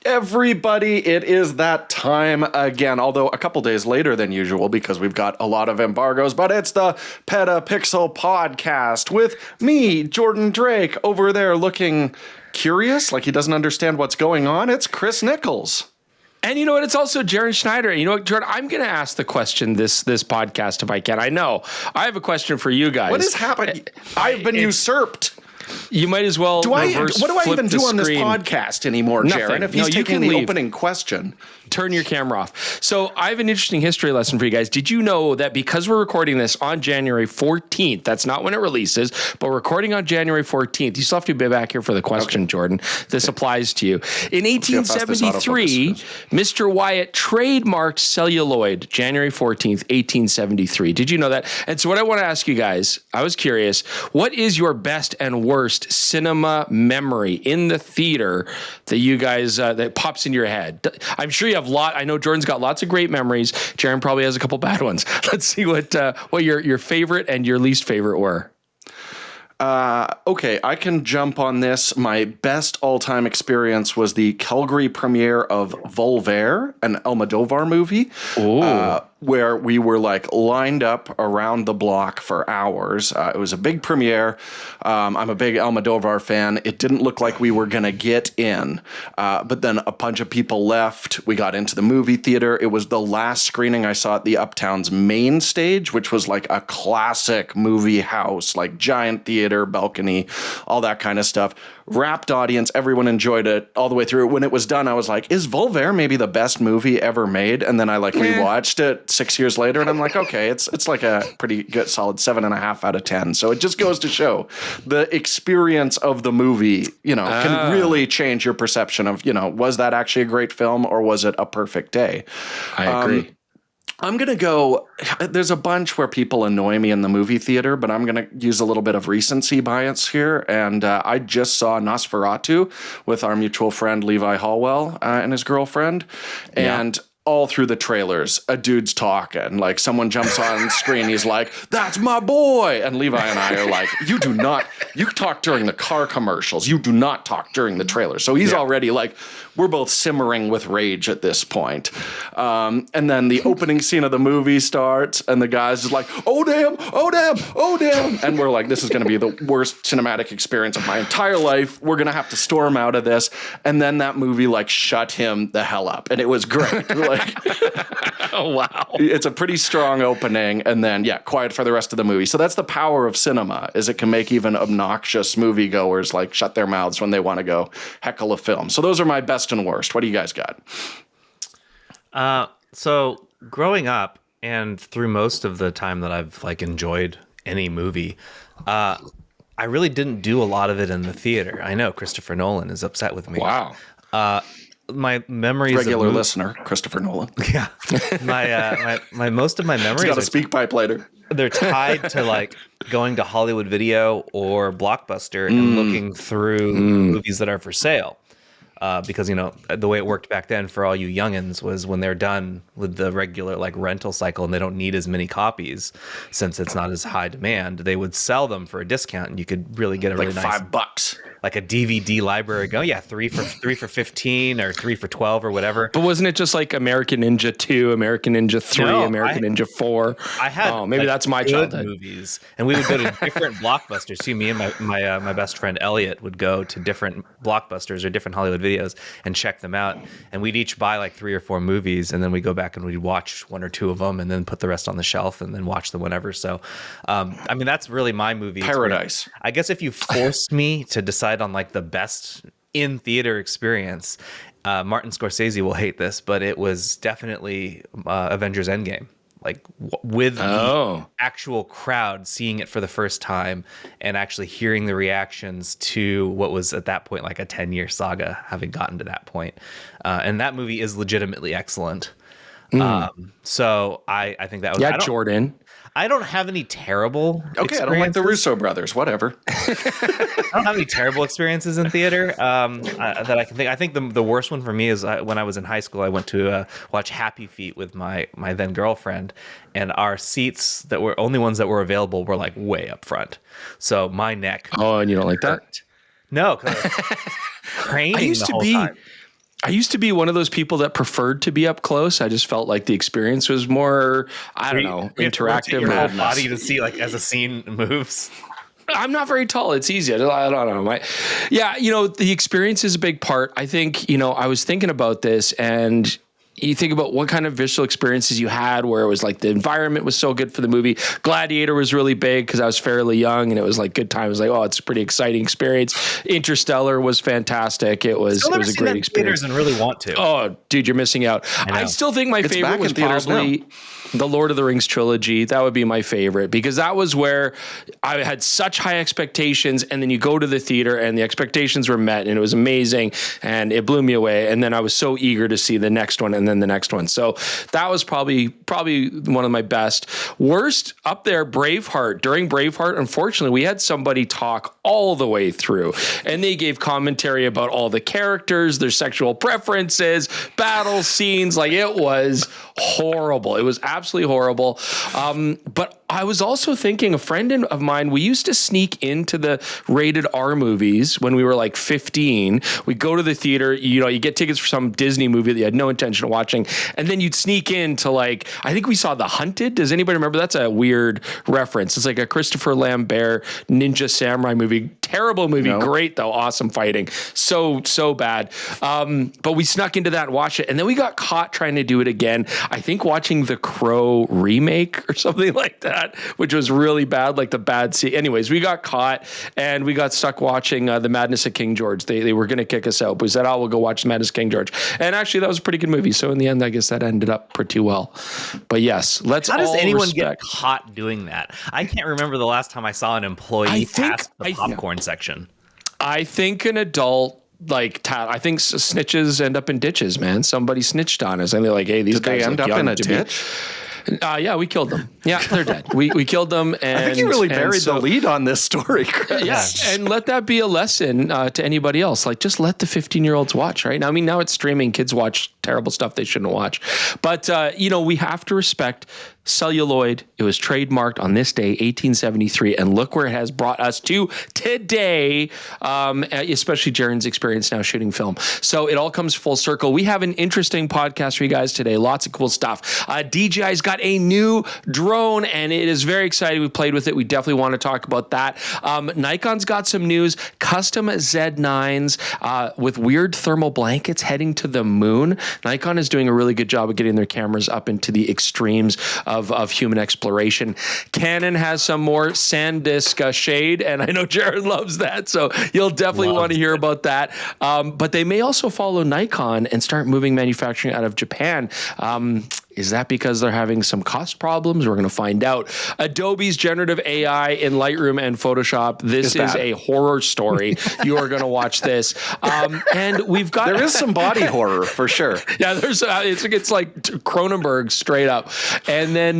Everybody, it is that time again, although a couple days later than usual because we've got a lot of embargoes, but it's the PetaPixel podcast with me, Jordan Drake, over there looking curious, like he doesn't understand what's going on. It's Chris Nichols. And you know what? It's also Jaron Schneider. And you know what, Jordan? I'm going to ask the question this podcast if I can. I know. I have a question for you guys. What has happened? I've been usurped. You might as well. What do I even do on this podcast anymore, Jaron? If he's taking the opening question. Turn your camera off. So I have an interesting history lesson for you guys. Did you know that because we're recording this on January 14th, that's not when it releases, but we're recording on January 14th. You still have to be back here for the question, Jordan. This applies to you. In 1873, Mr. Wyatt trademarked celluloid, January 14th, 1873. Did you know that? And so what I want to ask you guys, I was curious, what is your best and worst cinema memory in the theater that you guys, that pops in your head? I'm sure you have I know Jordan's got lots of great memories. Jaron probably has a couple bad ones. Let's see what your favorite and your least favorite were. Okay, I can jump on this. My best all-time experience was the Calgary premiere of Volver, an Almodovar movie, where we were like lined up around the block for hours. It was a big premiere. I'm a big Almodovar fan. It didn't look like we were going to get in, but then a bunch of people left. We got into the movie theater. It was the last screening I saw at the Uptown's main stage, which was like a classic movie house, like giant theater, balcony, all that kind of stuff. Wrapped audience. Everyone enjoyed it all the way through. When it was done, I was like, is Volver maybe the best movie ever made? And then I rewatched it 6 years later, and I'm like, okay, it's like a pretty good, solid 7.5 out of 10. So it just goes to show the experience of the movie, can really change your perception of, was that actually a great film or was it a perfect day? I agree. I'm going to go, there's a bunch where people annoy me in the movie theater, but I'm going to use a little bit of recency bias here. And I just saw Nosferatu with our mutual friend Levi Hallwell and his girlfriend. And all through the trailers, a dude's talking. Like someone jumps on screen, he's like, "That's my boy." And Levi and I are like, you talk during the car commercials. You do not talk during the trailer. So he's already like, we're both simmering with rage at this point. And then the opening scene of the movie starts and the guy's just like, "Oh damn, oh damn, oh damn." And we're like, this is going to be the worst cinematic experience of my entire life. We're going to have to storm out of this. And then that movie like shut him the hell up. And it was great. Oh, wow. It's a pretty strong opening, and then, quiet for the rest of the movie. So that's the power of cinema, is it can make even obnoxious moviegoers, like, shut their mouths when they want to go heckle a film. So those are my best and worst. What do you guys got? So growing up, and through most of the time that I've, enjoyed any movie, I really didn't do a lot of it in the theater. I know Christopher Nolan is upset with me. Wow. My memories regular listener Christopher Nolan. Yeah. My most of my memories He's got a speak pipe later. They're tied to going to Hollywood Video or Blockbuster and looking through movies that are for sale. Because the way it worked back then for all you youngins was when they're done with the regular rental cycle and they don't need as many copies since it's not as high demand, they would sell them for a discount and you could really get a really nice $5. Like a DVD library go, 3 for 15 or 3 for 12 or whatever. But wasn't it just like American Ninja 2, American Ninja 3, Ninja 4? I had maybe that's my childhood movies, and we would go to different Blockbusters. See, me and my best friend Elliot would go to different Blockbusters or different Hollywood Videos and check them out. And we'd each buy 3 or 4 movies, and then we'd go back and we'd watch 1 or 2 of them, and then put the rest on the shelf, and then watch them whenever. So, that's really my movie. Paradise. I guess if you forced me to decide on the best in theater experience, Martin Scorsese will hate this, but it was definitely Avengers Endgame. With the actual crowd seeing it for the first time and actually hearing the reactions to what was at that point a 10-year saga, having gotten to that point. And that movie is legitimately excellent. So I think that was Jordan. I don't have any terrible experiences. I don't like the Russo brothers, whatever. I don't have any terrible experiences in theater that I can think. I think the worst one for me is when I was in high school, I went to watch Happy Feet with my then girlfriend, and our seats that were only ones that were available were way up front. So my neck. Oh, and you don't like that? No, because craning the whole time. I used to be one of those people that preferred to be up close. I just felt like the experience was more, I don't know, interactive. Your whole body to see like as a scene moves. I'm not very tall. It's easy. I don't know. Yeah, the experience is a big part. I think, I was thinking about this, and you think about what kind of visual experiences you had where it was like the environment was so good for the movie. Gladiator was really big because I was fairly young and it was like good time. It was like, oh, it's a pretty exciting experience. Interstellar was fantastic. It was a great experience. And really want to. Oh, dude, you're missing out. I still think my favorite was probably the Lord of the Rings trilogy. That would be my favorite because that was where I had such high expectations, and then you go to the theater and the expectations were met and it was amazing and it blew me away. And then I was so eager to see the next one and then the next one. So that was probably one of my best. Worst up there, Braveheart. During Braveheart, unfortunately, we had somebody talk all the way through and they gave commentary about all the characters, their sexual preferences, battle scenes. Like, it was horrible. It was absolutely horrible. But I was also thinking, a friend of mine, we used to sneak into the rated R movies when we were like 15. We'd go to the theater, you get tickets for some Disney movie that you had no intention of watching. And then you'd sneak into like, I think we saw The Hunted. Does anybody remember? That's a weird reference. It's like a Christopher Lambert ninja samurai movie. Terrible movie. No. Great though. Awesome fighting. So bad. But we snuck into that and watched it. And then we got caught trying to do it again. I think watching The Crow remake or something like that, which was really bad, like the bad scene. Anyways, we got caught and we got stuck watching The Madness of King George. They were going to kick us out. But we said, we'll go watch The Madness of King George. And actually, that was a pretty good movie. So in the end, I guess that ended up pretty well. But yes, how does anyone get caught doing that? I can't remember the last time I saw an employee pass the popcorn section. I think an adult, I think snitches end up in ditches, man. Somebody snitched on us, and they're like, "Hey, these guys end up in a ditch." Yeah, we killed them. Yeah, they're dead. We killed them. And I think you really buried the lead on this story, Chris. Yeah, and let that be a lesson to anybody else. Like, just let the 15-year-olds watch, right? Now, now it's streaming. Kids watch terrible stuff they shouldn't watch. But, we have to respect celluloid. It was trademarked on this day, 1873, and look where it has brought us to today, especially Jaren's experience now shooting film. So it all comes full circle. We have an interesting podcast for you guys today. Lots of cool stuff. DJI's got a new drone, and it is very exciting. We played with it. We definitely want to talk about that. Nikon's got some news. Custom Z9s with weird thermal blankets heading to the moon. Nikon is doing a really good job of getting their cameras up into the extremes of human exploration. Canon has some more SanDisk shade, and I know Jared loves that, so you'll definitely want to hear about that. But they may also follow Nikon and start moving manufacturing out of Japan. Is that because they're having some cost problems? We're going to find out. Adobe's generative AI in Lightroom and Photoshop. This is a horror story. You are going to watch this. And we've got... There is some body horror for sure. Yeah, there's it's like Cronenberg straight up. And then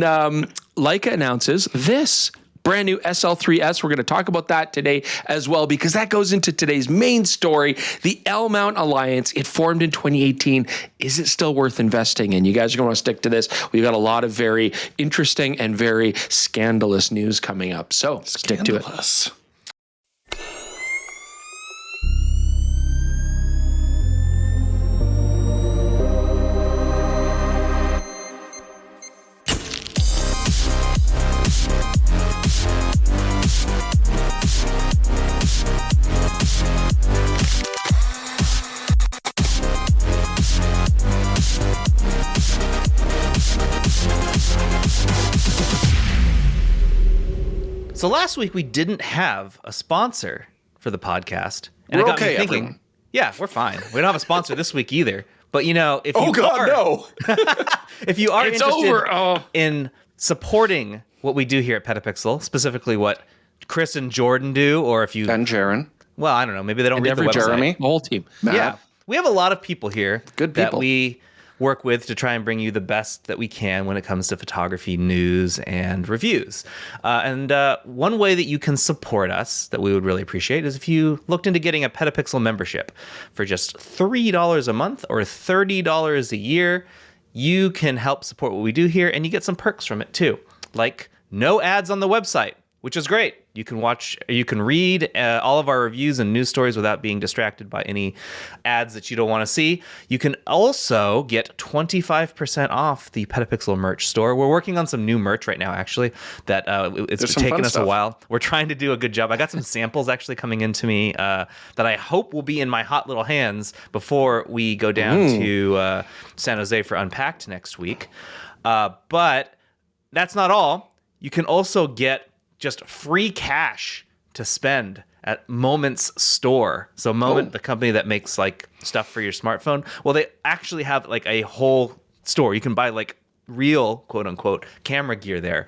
Leica announces this brand new SL3-S. We're going to talk about that today as well, because that goes into today's main story, the L-mount Alliance. It formed in 2018. Is it still worth investing in? You guys are going to want to stick to this. We've got a lot of very interesting and very scandalous news coming up. So stick to it. So last week we didn't have a sponsor for the podcast, and we're it got me thinking. Everyone. Yeah, we're fine. We don't have a sponsor this week either. But if if you are interested in supporting what we do here at PetaPixel, specifically what Chris and Jordan do, or if you and Jaren, well, I don't know, maybe they don't read the website. Jeremy, the whole team. Yeah, we have a lot of people here, good people that we work with to try and bring you the best that we can when it comes to photography news and reviews. And one way that you can support us that we would really appreciate is if you looked into getting a PetaPixel membership for just $3 a month or $30 a year. You can help support what we do here, and you get some perks from it too, like no ads on the website, which is great. You can read all of our reviews and news stories without being distracted by any ads that you don't want to see. You can also get 25% off the PetaPixel merch store. We're working on some new merch right now, actually, that it's taken us a while. We're trying to do a good job. I got some samples actually coming into me that I hope will be in my hot little hands before we go down to San Jose for Unpacked next week. But that's not all. You can also get just free cash to spend at Moment's store. So Moment, the company that makes like stuff for your smartphone, well, they actually have like a whole store. You can buy like real, quote unquote, camera gear there.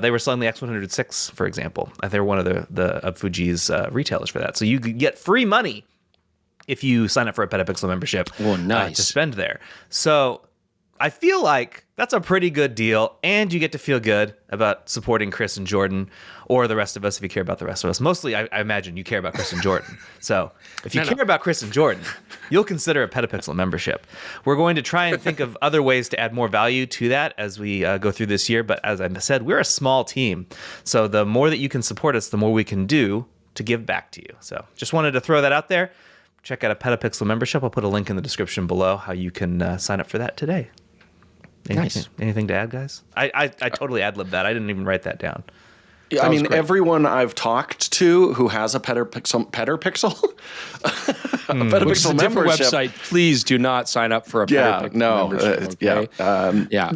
They were selling the X106, for example. They're one of the Fuji's retailers for that. So you could get free money if you sign up for a PetaPixel membership. Oh, nice. To spend there. So I feel like that's a pretty good deal, and you get to feel good about supporting Chris and Jordan, or the rest of us if you care about the rest of us. Mostly, I imagine you care about Chris and Jordan. So if you care about Chris and Jordan, you'll consider a PetaPixel membership. We're going to try and think of other ways to add more value to that as we go through this year. But as I said, we're a small team. So the more that you can support us, the more we can do to give back to you. So just wanted to throw that out there. Check out a PetaPixel membership. I'll put a link in the description below how you can sign up for that today. Anything to add, guys? I totally ad-libbed that. I didn't even write that down. Yeah, I mean, everyone I've talked to who has a PetaPixel Which is a different website. Please do not sign up for a PetaPixel membership. Okay?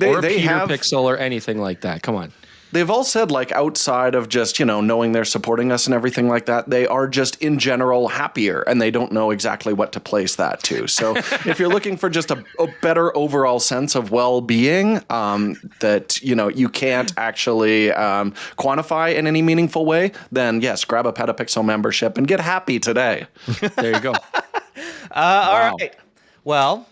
Or a PetaPixel or anything like that. Come on. They've all said, like, outside of just, knowing they're supporting us and everything like that, they are just in general happier, and they don't know exactly what to place that to. So if you're looking for just a better overall sense of well-being that, you can't actually quantify in any meaningful way, then yes, grab a PetaPixel membership and get happy today. There you go. All right. Well,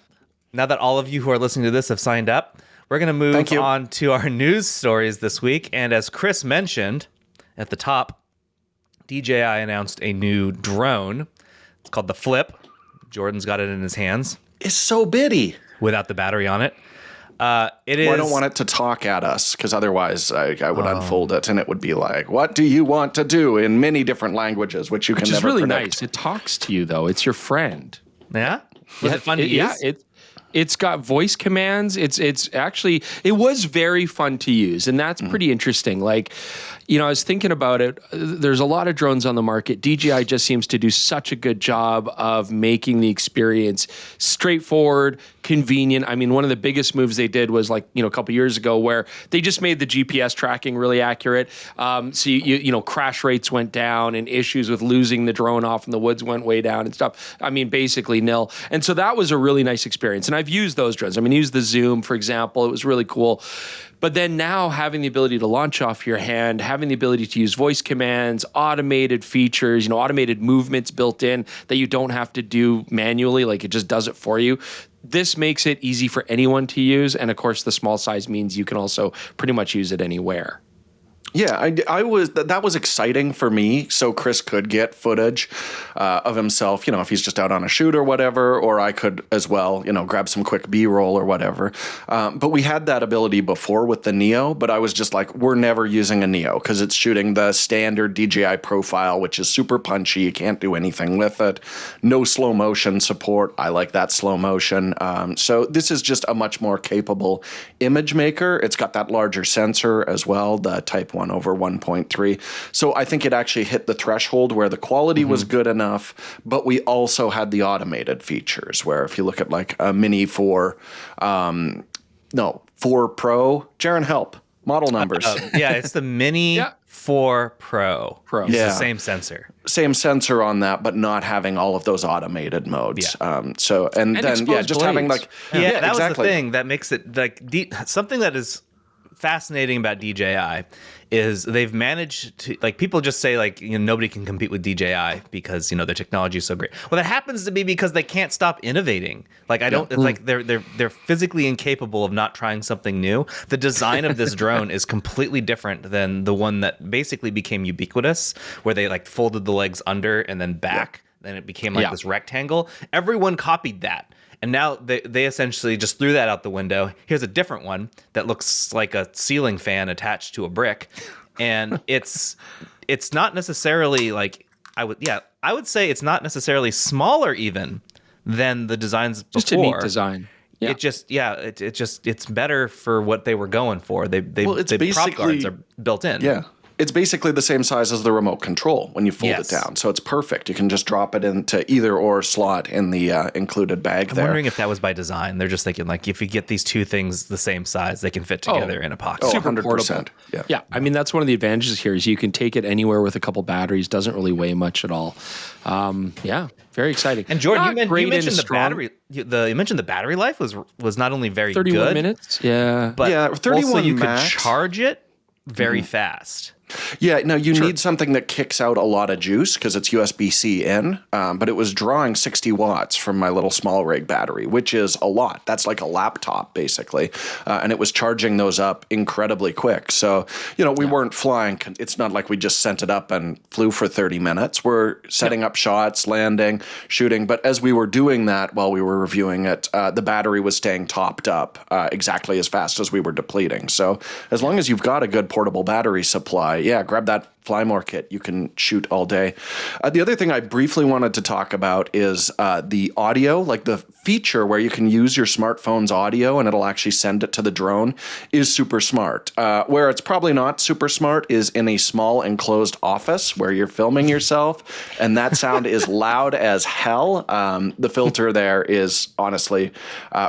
now that all of you who are listening to this have signed up, we're going to move on to our news stories this week. And as Chris mentioned at the top, DJI announced a new drone. It's called the Flip. Jordan's got it in his hands. It's so bitty. Without the battery on it. It is. Well, I don't want it to talk at us, because otherwise I would unfold it and it would be like, what do you want to do, in many different languages, which you can never really predict. nice. It talks to you, though. It's your friend. Yeah? Was it fun to use? Yeah, it's got voice commands. It's actually, it was very fun to use, and that's pretty interesting. Like, I was thinking about it. There's a lot of drones on the market. DJI just seems to do such a good job of making the experience straightforward, convenient. I mean, one of the biggest moves they did was like, a couple years ago, where they just made the GPS tracking really accurate. So you crash rates went down, and issues with losing the drone off in the woods went way down and stuff. I mean, basically nil. And so that was a really nice experience. And I've used those drones. I mean, use the Zoom, for example. It was really cool. But then now having the ability to launch off your hand, having the ability to use voice commands, automated features, automated movements built in that you don't have to do manually, like it just does it for you. This makes it easy for anyone to use. And of course, the small size means you can also pretty much use it anywhere. Yeah, that was exciting for me, so Chris could get footage of himself, if he's just out on a shoot or whatever, or I could as well, grab some quick B-roll or whatever. But we had that ability before with the Neo, but I was just like, we're never using a Neo because it's shooting the standard DJI profile, which is super punchy. You can't do anything with it. No slow motion support. I like that slow motion. So this is just a much more capable image maker. It's got that larger sensor as well, the Type 1 over 1.3. So I think it actually hit the threshold where the quality was good enough, but we also had the automated features where if you look at like a Mini 4 Pro, Jaren, help. Model numbers. It's the Mini 4 Pro. It's the same sensor. Same sensor on that, but not having all of those automated modes. And just blades. having like... that was the thing that makes it like something that is fascinating about DJI is they've managed to, like, people just say like, nobody can compete with DJI because their technology is so great. Well, that happens to be because they can't stop innovating. Like it's like they're physically incapable of not trying something new. The design of this drone is completely different than the one that basically became ubiquitous, where they like folded the legs under and then back. Then it became like this rectangle. Everyone copied that. And now they essentially just threw that out the window. Here's a different one that looks like a ceiling fan attached to a brick. and it's not necessarily like I would say it's not necessarily smaller even than the designs before. Just a neat design. Yeah. It's better for what they were going for. The prop guards are built in. Yeah. It's basically the same size as the remote control when you fold Yes. it down. So it's perfect. You can just drop it into either or slot in the included bag I'm there. wondering if that was by design. They're just thinking like if you get these two things the same size, they can fit together in a pocket. Oh, Super 100%. portable. Yeah. Yeah, I mean that's one of the advantages here is you can take it anywhere with a couple batteries. Doesn't really weigh much at all. Yeah, very exciting. And Jordan, Not you great mentioned and the strong. battery. You mentioned the battery life was not only very 31 good, minutes. Yeah, but Yeah, 31 also you max. could charge it very fast. Yeah, no, you need something that kicks out a lot of juice because it's USB-C in, but it was drawing 60 watts from my little small rig battery, which is a lot. That's like a laptop, basically. And it was charging those up incredibly quick. So, we weren't flying. It's not like we just sent it up and flew for 30 minutes. We're setting up shots, landing, shooting. But as we were doing that while we were reviewing it, the battery was staying topped up exactly as fast as we were depleting. So as long as you've got a good portable battery supply, grab that Flymore kit. You can shoot all day. The other thing I briefly wanted to talk about is the audio, like the feature where you can use your smartphone's audio and it'll actually send it to the drone is super smart. Where it's probably not super smart is in a small enclosed office where you're filming yourself and that sound is loud as hell. The filter there is honestly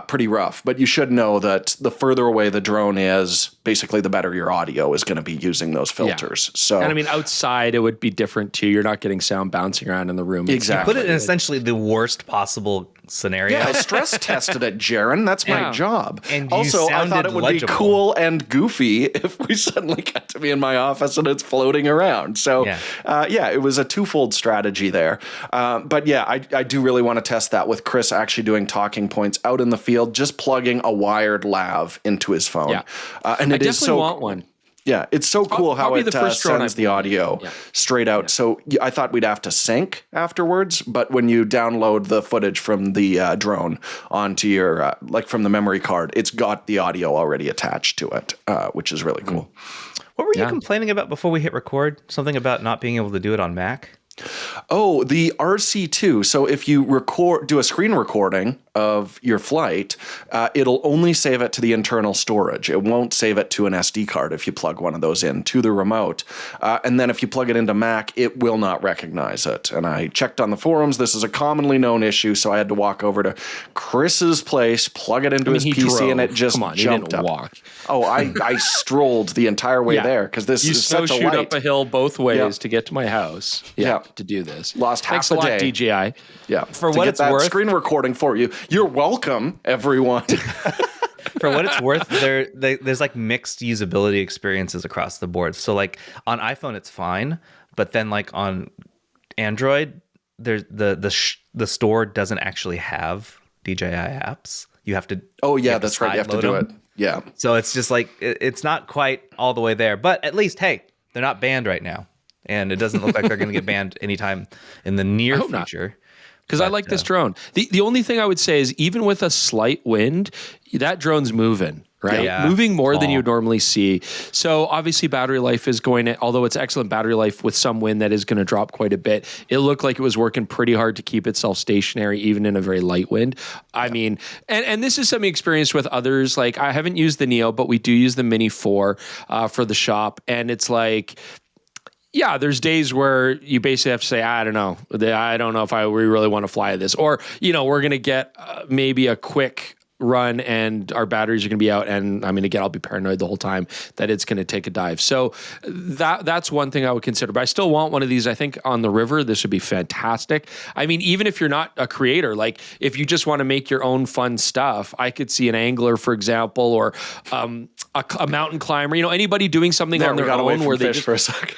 pretty rough, but you should know that the further away the drone is, basically the better your audio is going to be using those filters. So, and I mean, outside it would be different too. You're not getting sound bouncing around in the room. Exactly. Put it in essentially the worst possible scenario. Yeah, I stress tested it, Jaron. That's my job. And you also, I thought sounded it would legible. be cool and goofy if we suddenly got to be in my office and it's floating around. So, it was a twofold strategy there. But yeah, I do really want to test that with Chris actually doing talking points out in the field, just plugging a wired lav into his phone. Yeah. And I it is definitely so want one. Yeah, it's so cool how Probably it the first drone sends I've the bought. audio Yeah. straight out. So I thought we'd have to sync afterwards, but when you download the footage from the drone onto your, from the memory card, it's got the audio already attached to it, which is really cool. What were you complaining about before we hit record? Something about not being able to do it on Mac? Oh, the RC2. So if you do a screen recording of your flight, it'll only save it to the internal storage. It won't save it to an SD card if you plug one of those in to the remote. And then if you plug it into Mac, it will not recognize it. And I checked on the forums. This is a commonly known issue, so I had to walk over to Chris's place, plug it into his PC, and it just jumped up. Walk. Oh, I strolled the entire way there because this is such a shoot light. up a hill both ways to get to my house. To do this. Lost Thanks half a a lot, day. DJI. Yeah, For to what get it's that worth- screen recording for you. You're welcome, everyone. For what it's worth, there's like mixed usability experiences across the board. So like on iPhone, it's fine, but then like on Android, there's the store doesn't actually have DJI apps. You have to. Oh yeah, you have to that's right. You have to sideload do them. it. Yeah. So it's just like it's not quite all the way there, but at least hey, they're not banned right now, and it doesn't look like they're going to get banned anytime in the near hope not. future. Because I like this drone. The only thing I would say is even with a slight wind, that drone's moving, right? Yeah. Moving more than Small. you'd normally see. So obviously battery life is going to, although it's excellent battery life with some wind that is going to drop quite a bit. It looked like it was working pretty hard to keep itself stationary even in a very light wind. I mean, and this is something experienced with others. Like I haven't used the Neo, but we do use the Mini 4 for the shop. And it's like, yeah, there's days where you basically have to say, I don't know if we really want to fly this, or we're gonna get maybe a quick run and our batteries are gonna be out, and I mean, again, I'll be paranoid the whole time that it's gonna take a dive. So that's one thing I would consider. But I still want one of these. I think on the river, this would be fantastic. I mean, even if you're not a creator, like if you just want to make your own fun stuff, I could see an angler, for example, or a mountain climber. Anybody doing something on their own where they fish for a second.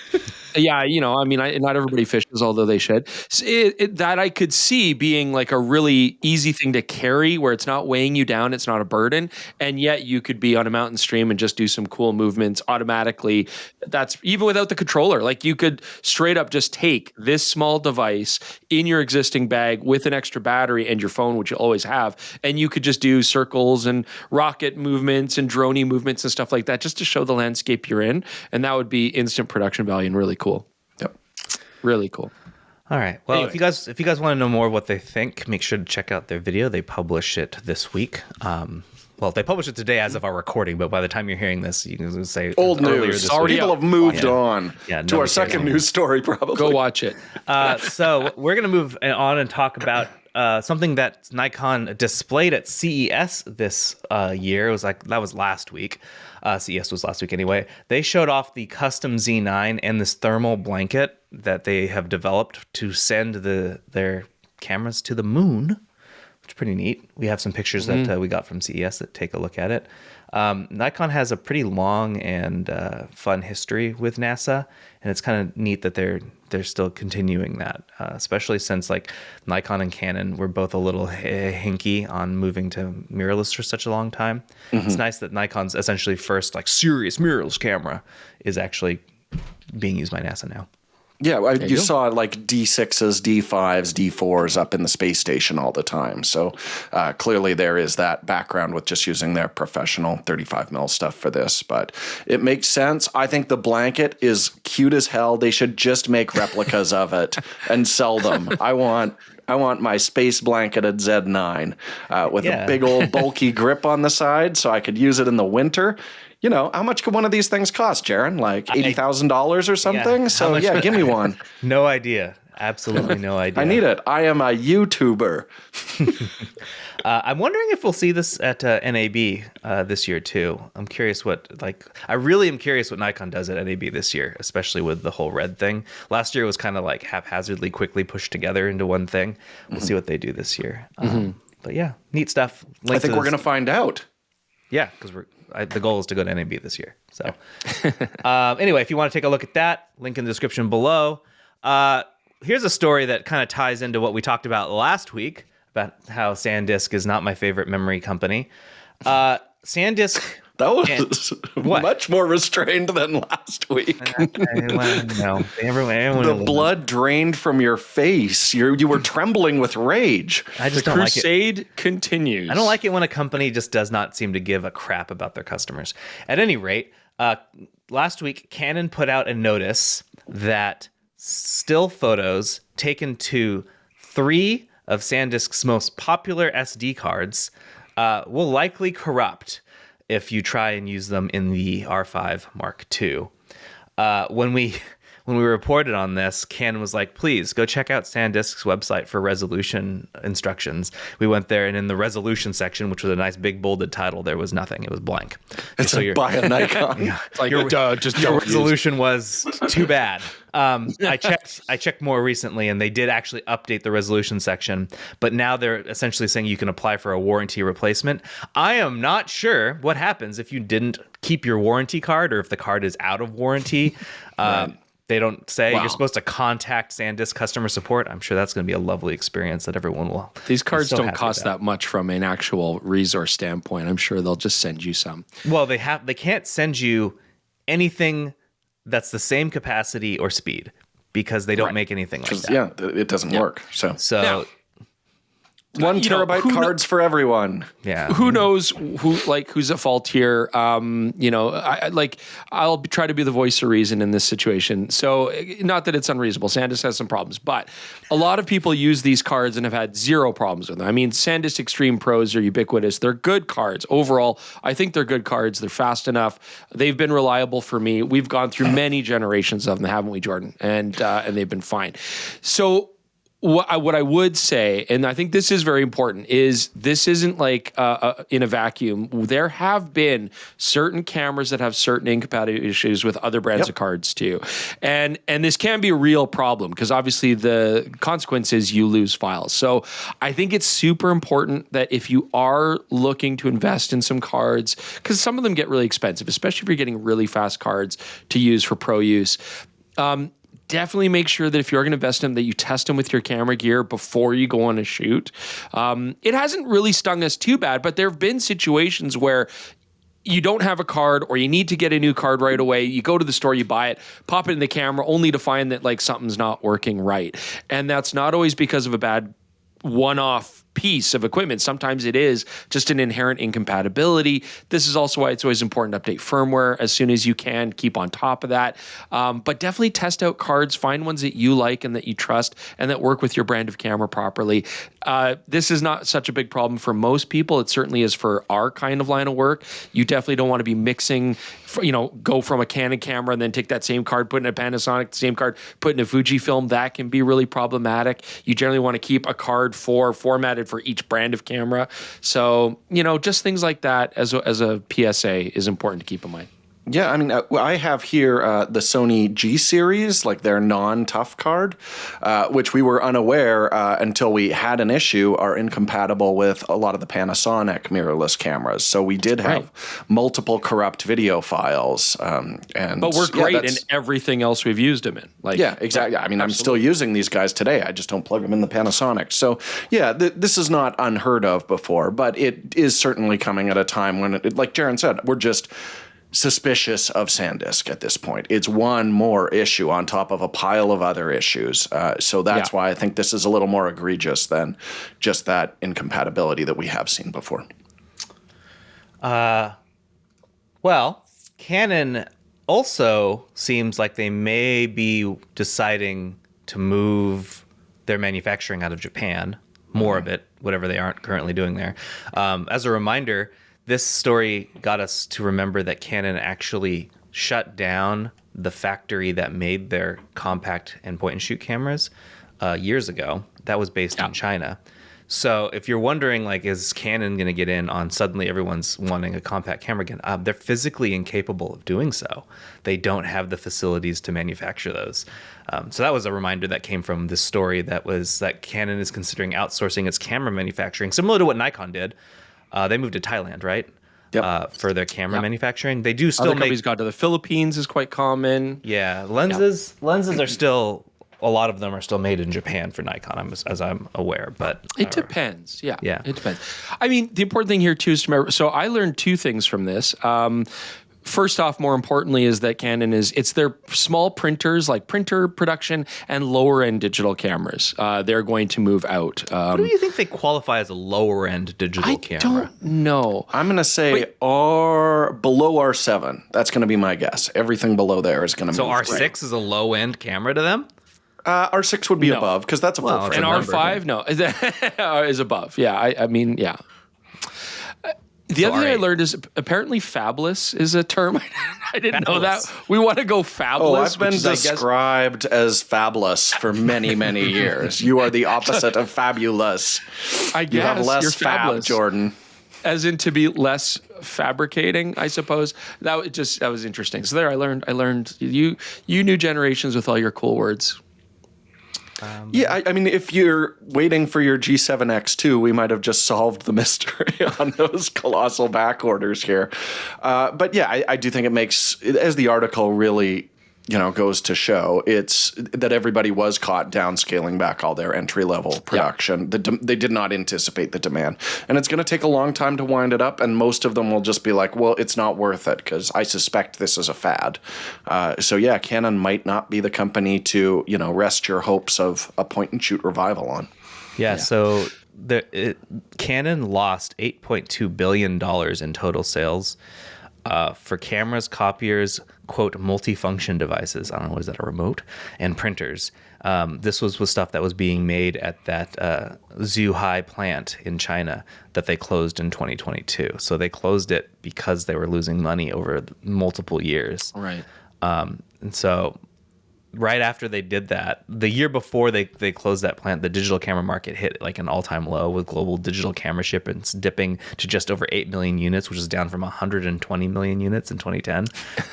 Yeah, I mean, not everybody fishes, although they should. That I could see being like a really easy thing to carry where it's not weighing you down, it's not a burden, and yet you could be on a mountain stream and just do some cool movements automatically. That's even without the controller. Like you could straight up just take this small device in your existing bag with an extra battery and your phone, which you always have, and you could just do circles and rocket movements and droney movements and stuff like that just to show the landscape you're in, and that would be instant production value and really cool. Yep. Really cool. All right. Well, if you guys want to know more what they think, make sure to check out their video. They publish it this week. Well, they published it today as of our recording, but by the time you're hearing this, you can say old news. People have moved on to our second news story, probably. Go watch it. So we're going to move on and talk about something that Nikon displayed at CES this year. That was last week. CES was last week anyway. They showed off the custom Z9 and this thermal blanket that they have developed to send their cameras to the moon, which is pretty neat. We have some pictures that we got from CES that take a look at it. Nikon has a pretty long and fun history with NASA, and it's kind of neat that they're still continuing that, especially since like Nikon and Canon were both a little hinky on moving to mirrorless for such a long time. It's nice that Nikon's essentially first like serious mirrorless camera is actually being used by NASA now. Yeah, you saw like D6s, D5s, D4s up in the space station all the time. So clearly there is that background with just using their professional 35mm stuff for this. But it makes sense. I think the blanket is cute as hell. They should just make replicas of it and sell them. I want my space blanketed Z9 with a big old bulky grip on the side so I could use it in the winter. How much could one of these things cost, Jaron? Like $80,000 or something? Yeah. So give me one. No idea. Absolutely no idea. I need it. I am a YouTuber. I'm wondering if we'll see this at NAB this year too. I really am curious what Nikon does at NAB this year, especially with the whole red thing. Last year was kind of like haphazardly quickly pushed together into one thing. We'll see what they do this year. But yeah, neat stuff. I think we're going to find out. Yeah, because the goal is to go to NAB this year. So anyway, if you want to take a look at that, link in the description below. Here's a story that kind of ties into what we talked about last week about how SanDisk is not my favorite memory company. SanDisk... That was much more restrained than last week. No, everyone the blood drained from your face. You were trembling with rage. I just the don't crusade like it. continues. I don't like it when a company just does not seem to give a crap about their customers. At any rate, last week, Canon put out a notice that still photos taken to 3 of SanDisk's most popular SD cards will likely corrupt if you try and use them in the R5 Mark II. When we reported on this, Canon was like, please go check out SanDisk's website for resolution instructions. We went there, and in the resolution section, which was a nice big bolded title, there was nothing. It was blank. It's like buy a Nikon. Like, your resolution was too bad. I checked more recently, and they did actually update the resolution section, but now they're essentially saying you can apply for a warranty replacement. I am not sure what happens if you didn't keep your warranty card or if the card is out of warranty. Right. They don't say. You're supposed to contact SanDisk customer support. I'm sure that's going to be a lovely experience that everyone will. These cards don't cost that much from an actual resource standpoint. I'm sure they'll just send you some. Well, they can't send you anything that's the same capacity or speed because they don't make anything like that. Yeah, it doesn't work. So now, 1 terabyte cards for everyone. Yeah. Who knows who's at fault here? I'll try to be the voice of reason in this situation. So not that it's unreasonable. SanDisk has some problems, but a lot of people use these cards and have had zero problems with them. I mean, SanDisk Extreme Pros are ubiquitous. They're good cards. Overall, I think they're good cards. They're fast enough. They've been reliable for me. We've gone through many generations of them, haven't we, Jordan? And they've been fine. So what I would say, and I think this is very important, is this isn't like in a vacuum. There have been certain cameras that have certain incompatibility issues with other brands of cards too. And this can be a real problem because obviously the consequence is you lose files. So I think it's super important that if you are looking to invest in some cards, because some of them get really expensive, especially if you're getting really fast cards to use for pro use, definitely make sure that if you're going to invest in them, that you test them with your camera gear before you go on a shoot. It hasn't really stung us too bad, but there have been situations where you don't have a card or you need to get a new card right away. You go to the store, you buy it, pop it in the camera, only to find that like something's not working right. And that's not always because of a bad one-off piece of equipment. Sometimes it is just an inherent incompatibility. This is also why it's always important to update firmware as soon as you can. Keep on top of that. But definitely test out cards. Find ones that you like and that you trust and that work with your brand of camera properly. This is not such a big problem for most people. It certainly is for our kind of line of work. You definitely don't want to be mixing, go from a Canon camera and then take that same card, put in a Panasonic, same card, put in a Fujifilm. That can be really problematic. You generally want to keep a card formatted for each brand of camera. So, just things like that as a PSA is important to keep in mind. Yeah, I mean, I have here the Sony G series, like their non-tough card, which we were unaware until we had an issue, are incompatible with a lot of the Panasonic mirrorless cameras. So we did have multiple corrupt video files. But we're great in everything else we've used them in. Yeah, exactly. I mean, I'm still using these guys today. I just don't plug them in the Panasonic. So yeah, this is not unheard of before, but it is certainly coming at a time when, like Jaron said, we're just suspicious of SanDisk at this point. It's one more issue on top of a pile of other issues. So that's why I think this is a little more egregious than just that incompatibility that we have seen before. Well, Canon also seems like they may be deciding to move their manufacturing out of Japan, more of it, whatever they aren't currently doing there. As a reminder, this story got us to remember that Canon actually shut down the factory that made their compact and point-and-shoot cameras years ago. That was based in China. So if you're wondering, is Canon going to get in on suddenly everyone's wanting a compact camera again? They're physically incapable of doing so. They don't have the facilities to manufacture those. So that was a reminder that came from this story that Canon is considering outsourcing its camera manufacturing, similar to what Nikon did. They moved to Thailand, right? Yep. For their camera manufacturing. They do still Other companies got to the Philippines is quite common. Yeah, lenses are still, a lot of them are still made in Japan for Nikon, as I'm aware. But it depends. Yeah, it depends. I mean, the important thing here too is to remember. So I learned two things from this. First off, more importantly, is that Canon it's their small printers, like printer production and lower end digital cameras. They're going to move out. What do you think they qualify as a lower end digital camera? I don't know. I'm going to say below R7. That's going to be my guess. Everything below there is going to move. So R6 is a low end camera to them? R6 would be above because that's a full frame. And R5, is above. Yeah, I mean, yeah. The other thing I learned is apparently fabless is a term. I didn't know that. We want to go fabless. Oh, I've been described as fabulous for many, many years. You are the opposite of fabulous. I guess you have less you're fab, Jordan. As in to be less fabricating, I suppose. That was interesting. So there, I learned you new generations with all your cool words. I mean, if you're waiting for your G7X2, we might have just solved the mystery on those colossal back orders here. But yeah, I do think it makes, as the article really goes to show, it's that everybody was caught downscaling back all their entry-level production. They did not anticipate the demand. And it's going to take a long time to wind it up, and most of them will just be like, well, it's not worth it, because I suspect this is a fad. So yeah, Canon might not be the company to, rest your hopes of a point-and-shoot revival on. Yeah. So Canon lost $8.2 billion in total sales for cameras, copiers, quote, multifunction devices. I don't know, is that a remote? And printers. This was stuff that was being made at that Zhuhai plant in China that they closed in 2022. So they closed it because they were losing money over multiple years. Right. And so right after they did that, the year before they closed that plant, the digital camera market hit like an all-time low, with global digital camera shipments dipping to just over 8 million units, which is down from 120 million units in 2010.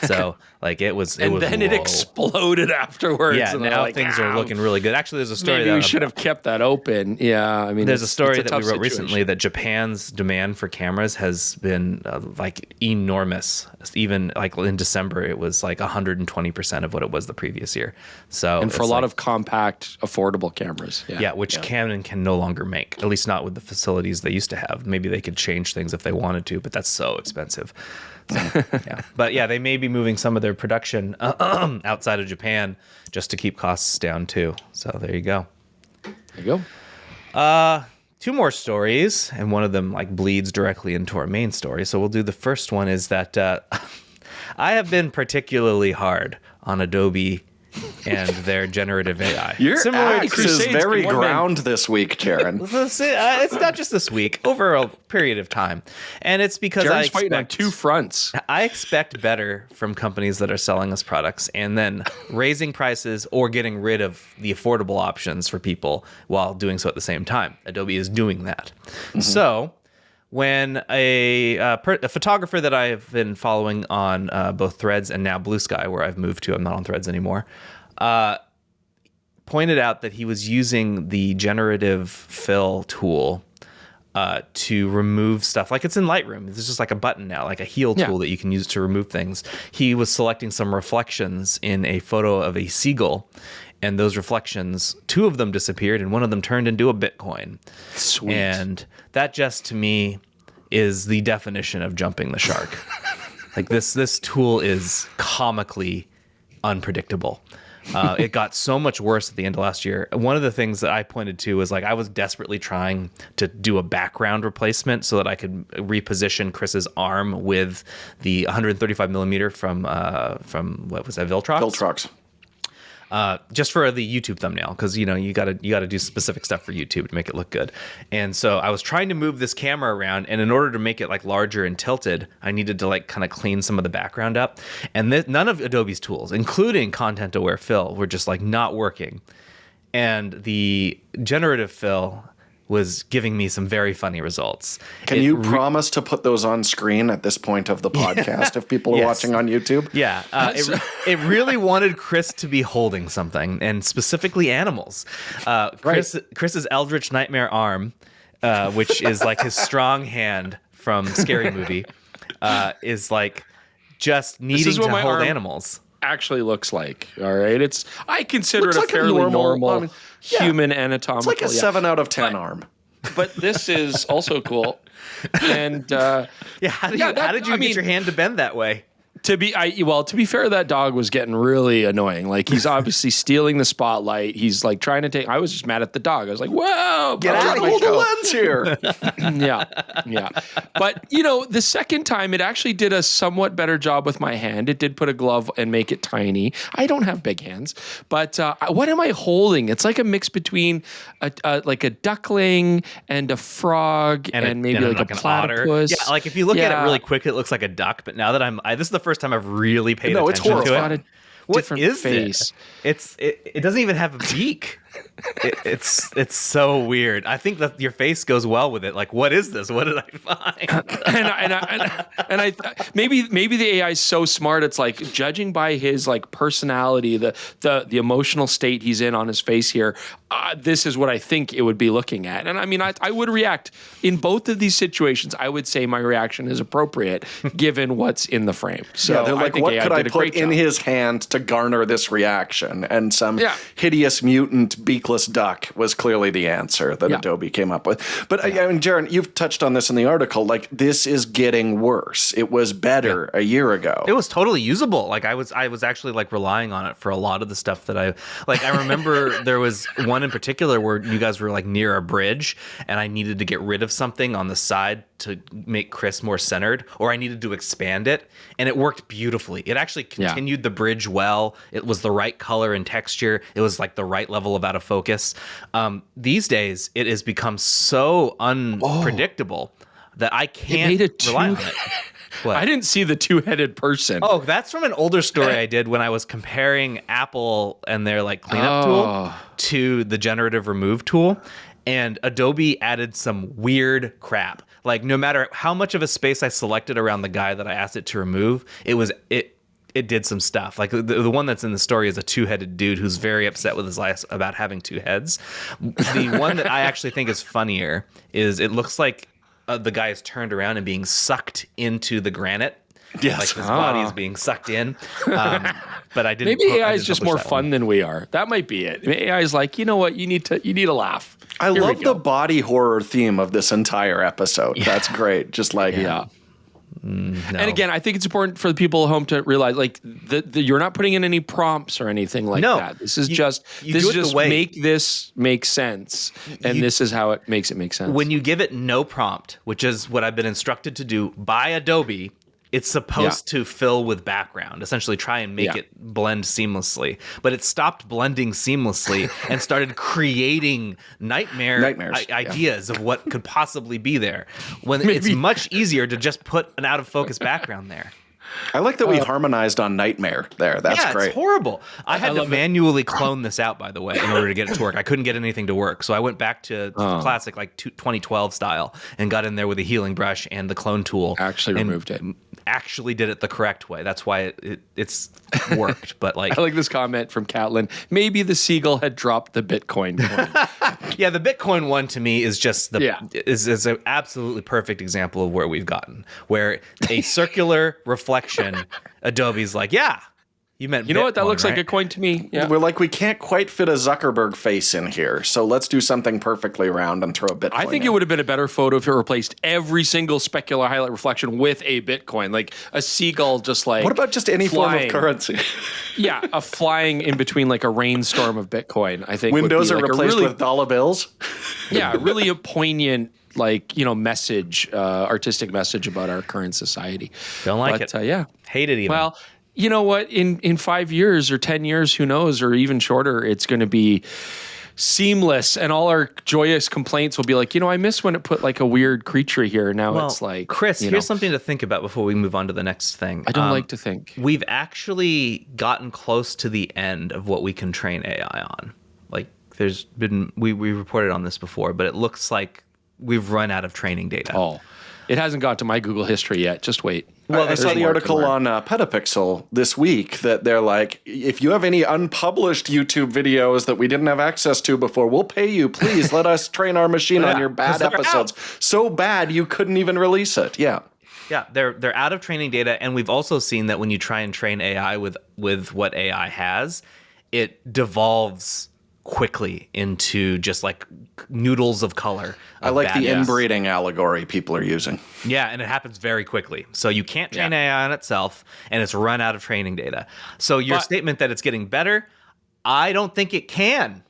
So it was then low. It exploded afterwards. Yeah, and now things are looking really good. Actually, there's a story maybe we should have kept that open. Yeah, I mean, there's a story that we wrote recently that Japan's demand for cameras has been enormous. Even in December, it was 120% of what it was the previous year. year. So And for a lot of compact, affordable cameras. yeah, which Canon can no longer make, at least not with the facilities they used to have. Maybe they could change things if they wanted to, but that's so expensive. So, yeah. But yeah, they may be moving some of their production outside of Japan just to keep costs down too. So there you go. There you go. Two more stories, and one of them like bleeds directly into our main story. So we'll do the first one is that I have been particularly hard on Adobe and their generative AI. Your Similar to axe is Crusades very in one ground this week, Jaron. It's not just this week, over a period of time. And it's because Jared's fighting on two fronts. I expect better from companies that are selling us products and then raising prices or getting rid of the affordable options for people while doing so at the same time. Adobe is doing that. So when a photographer that I have been following on both Threads and now Blue Sky, where I've moved to, I'm not on Threads anymore, pointed out that he was using the generative fill tool to remove stuff. Like it's in Lightroom. There's just like a button now, like a heal tool that you can use to remove things. He was selecting some reflections in a photo of a seagull, and those reflections, two of them disappeared and one of them turned into a Bitcoin. Sweet. And that just to me is the definition of jumping the shark. Like this tool is comically unpredictable. It got so much worse at the end of last year. One of the things that I pointed to was like I was desperately trying to do a background replacement so that I could reposition Chris's arm with the 135 millimeter from what was that, Viltrox? Viltrox. Just for the YouTube thumbnail, because you gotta do specific stuff for YouTube to make it look good. And so I was trying to move this camera around, and in order to make it like larger and tilted, I needed to like kind of clean some of the background up. And none of Adobe's tools, including content aware fill, were just like not working. And the generative fill was giving me some very funny results. Can you promise to put those on screen at this point of the podcast if people are watching on YouTube? Yeah. It really wanted Chris to be holding something, and specifically animals. Chris's Eldritch Nightmare arm, which is like his strong hand from Scary Movie, is like just needing to hold animals. Actually looks like, all right. I consider Looks it a like a fairly normal, human anatomical. It's like a 7 out of 10 arm. But this is also cool. And How did you get your hand to bend that way? To be fair, that dog was getting really annoying. Like he's obviously stealing the spotlight. He's like trying to take. I was just mad at the dog. I was like, "Whoa, Get out of hold the lens here." yeah. But the second time, it actually did a somewhat better job with my hand. It did put a glove and make it tiny. I don't have big hands, but what am I holding? It's like a mix between like a duckling and a frog and maybe like a platypus. Yeah, like if you look at it really quick, it looks like a duck. But now that this is the first time I've really paid attention it's horrifying. to it. What is face? It doesn't even have a beak. It's so weird. I think that your face goes well with it. Like, what is this? What did I find? and maybe the AI is so smart. It's like judging by his like personality, the emotional state he's in on his face here. This is what I think it would be looking at. And I mean, I would react in both of these situations. I would say my reaction is appropriate given what's in the frame. So they're like, what AI could I did a put great in job. his hand to garner this reaction? And some hideous mutant beakless duck was clearly the answer that Adobe came up with. But I mean, Jaron, you've touched on this in the article. Like, this is getting worse. It was better a year ago. It was totally usable. Like I was actually like relying on it for a lot of the stuff that I remember there was one in particular where you guys were like near a bridge and I needed to get rid of something on the side to make Chris more centered, or I needed to expand it, and it worked beautifully. It actually continued the bridge well. It was the right color and texture. It was like the right level of out of focus. These days, it has become so unpredictable that I can't rely on it. What? I didn't see the two-headed person. Oh, that's from an older story I did when I was comparing Apple and their like cleanup tool to the generative remove tool. And Adobe added some weird crap. Like no matter how much of a space I selected around the guy that I asked it to remove, it did some stuff. Like the one that's in the story is a two-headed dude who's very upset with his life about having two heads. The one that I actually think is funnier is it looks like the guy is turned around and being sucked into the granite. Yes. Like his body is being sucked in. But I didn't. Maybe I AI is didn't just publish more that fun one. than we are. That might be it. AI is like, you know what? You need to laugh. I Here we love go. the body horror theme of this entire episode. That's great. Just like, Yeah. No. And again, I think it's important for the people at home to realize, like, you're not putting in any prompts or anything like No. that. This is You just do it the way- make this make sense, and this is how it makes make sense. when you give it no prompt, which is what I've been instructed to do by Adobe, it's supposed to fill with background, essentially try and make it blend seamlessly. But it stopped blending seamlessly and started creating Nightmares, ideas of what could possibly be there. When it's much easier to just put an out of focus background there. I like that we harmonized on Nightmare there. That's great. It's horrible. I had to manually clone this out, by the way, in order to get it to work. I couldn't get anything to work. So I went back to classic, like 2012 style, and got in there with a healing brush and the clone tool. Actually removed it. Actually did it the correct way. That's why it's worked. But like, I like this comment from Catlin. Maybe the seagull had dropped the Bitcoin coin. yeah, the Bitcoin one to me is just Yeah. is an absolutely perfect example of where we've gotten, where a circular reflection, Adobe's like, yeah, you meant You know what? That Bitcoin, looks like right? a coin to me. Yeah. We're like, we can't quite fit a Zuckerberg face in here, so let's do something perfectly round and throw a Bitcoin I think in. it would have been a better photo if it replaced every single specular highlight reflection with a Bitcoin, like a seagull, just like. What about just any form flying? of currency? Yeah, a flying in between like a rainstorm of Bitcoin. I think Windows would are be like replaced a really, with dollar bills? yeah, really a poignant, like, message, artistic message about our current society. Don't like But, it. yeah. Hate it even. Well, you know what? In 5 years or 10 years, who knows, or even shorter, it's going to be seamless, and all our joyous complaints will be like, I miss when it put like a weird creature here. Now it's like, Chris, here's something to think about before we move on to the next thing. I don't like to think. We've actually gotten close to the end of what we can train AI on. Like, there's been we reported on this before, but it looks like we've run out of training data. Oh, it hasn't got to my Google history yet. Just wait. Well, I saw there's the more to article learn. on PetaPixel this week that they're like, if you have any unpublished YouTube videos that we didn't have access to before, we'll pay you. Please let us train our machine on your 'cause bad they're episodes. So bad you couldn't even release it. Yeah. Yeah, they're out of training data, and we've also seen that when you try and train AI with what AI has, it devolves quickly into just like noodles of color. I like the badness. inbreeding allegory people are using. Yeah, and it happens very quickly. So you can't train AI on itself, and it's run out of training data. So your statement that it's getting better, I don't think it can.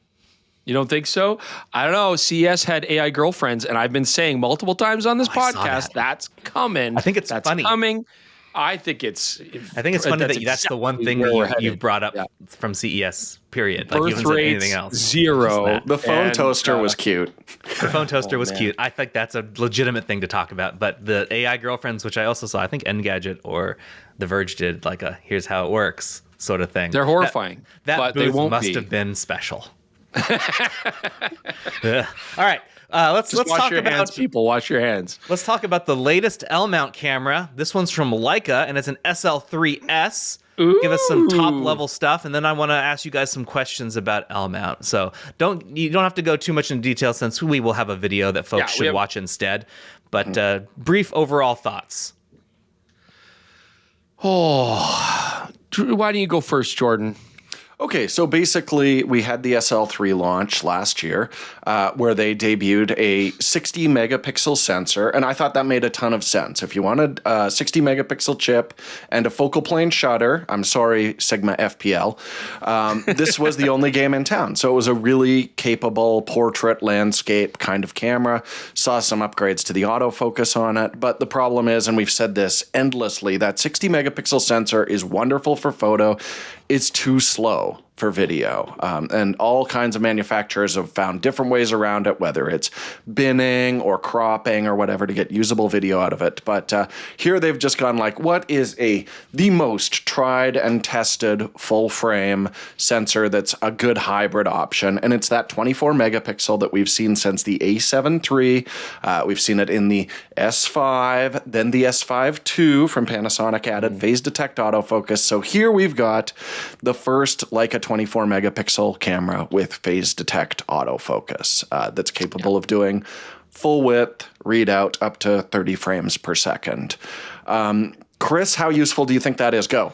You don't think so? I don't know. CES had AI girlfriends, and I've been saying multiple times on this I saw podcast, that. that's coming. I think it's that's funny. coming. I think it's funny that that's the one thing where we're that you've headed. brought up Yeah. from CES, period. Like, you Birth haven't said rates, anything else. 0. The phone And, toaster was cute. The phone toaster was man. cute. I think that's a legitimate thing to talk about. But the AI girlfriends, which I also saw, I think Engadget or The Verge did like a here's how it works sort of thing. They're horrifying, That but booth they won't must be. have been special. Ugh. All right. Let's Wash talk your about hands, people. Wash your hands. Let's talk about the latest L-mount camera. This one's from Leica, and it's an SL3-S. Give us some top level stuff, and then I want to ask you guys some questions about L-mount. So you don't have to go too much into detail, since we will have a video that folks should watch instead. But brief overall thoughts. Oh, why don't you go first, Jordan? Okay, so basically we had the SL3 launch last year where they debuted a 60 megapixel sensor, and I thought that made a ton of sense. If you wanted a 60 megapixel chip and a focal plane shutter, I'm sorry, Sigma FPL, this was the only game in town. So it was a really capable portrait landscape kind of camera. Saw some upgrades to the autofocus on it, but the problem is, and we've said this endlessly, that 60 megapixel sensor is wonderful for photo. It's too slow for video. And all kinds of manufacturers have found different ways around it, whether it's binning or cropping or whatever to get usable video out of it. But here they've just gone like, what is the most tried and tested full frame sensor that's a good hybrid option? And it's that 24 megapixel that we've seen since the A7 III. We've seen it in the S5, then the S5 II from Panasonic added phase detect autofocus. So here we've got the first Leica 24 megapixel camera with phase detect autofocus that's capable of doing full width readout up to 30 frames per second. Chris, how useful do you think that is? Go.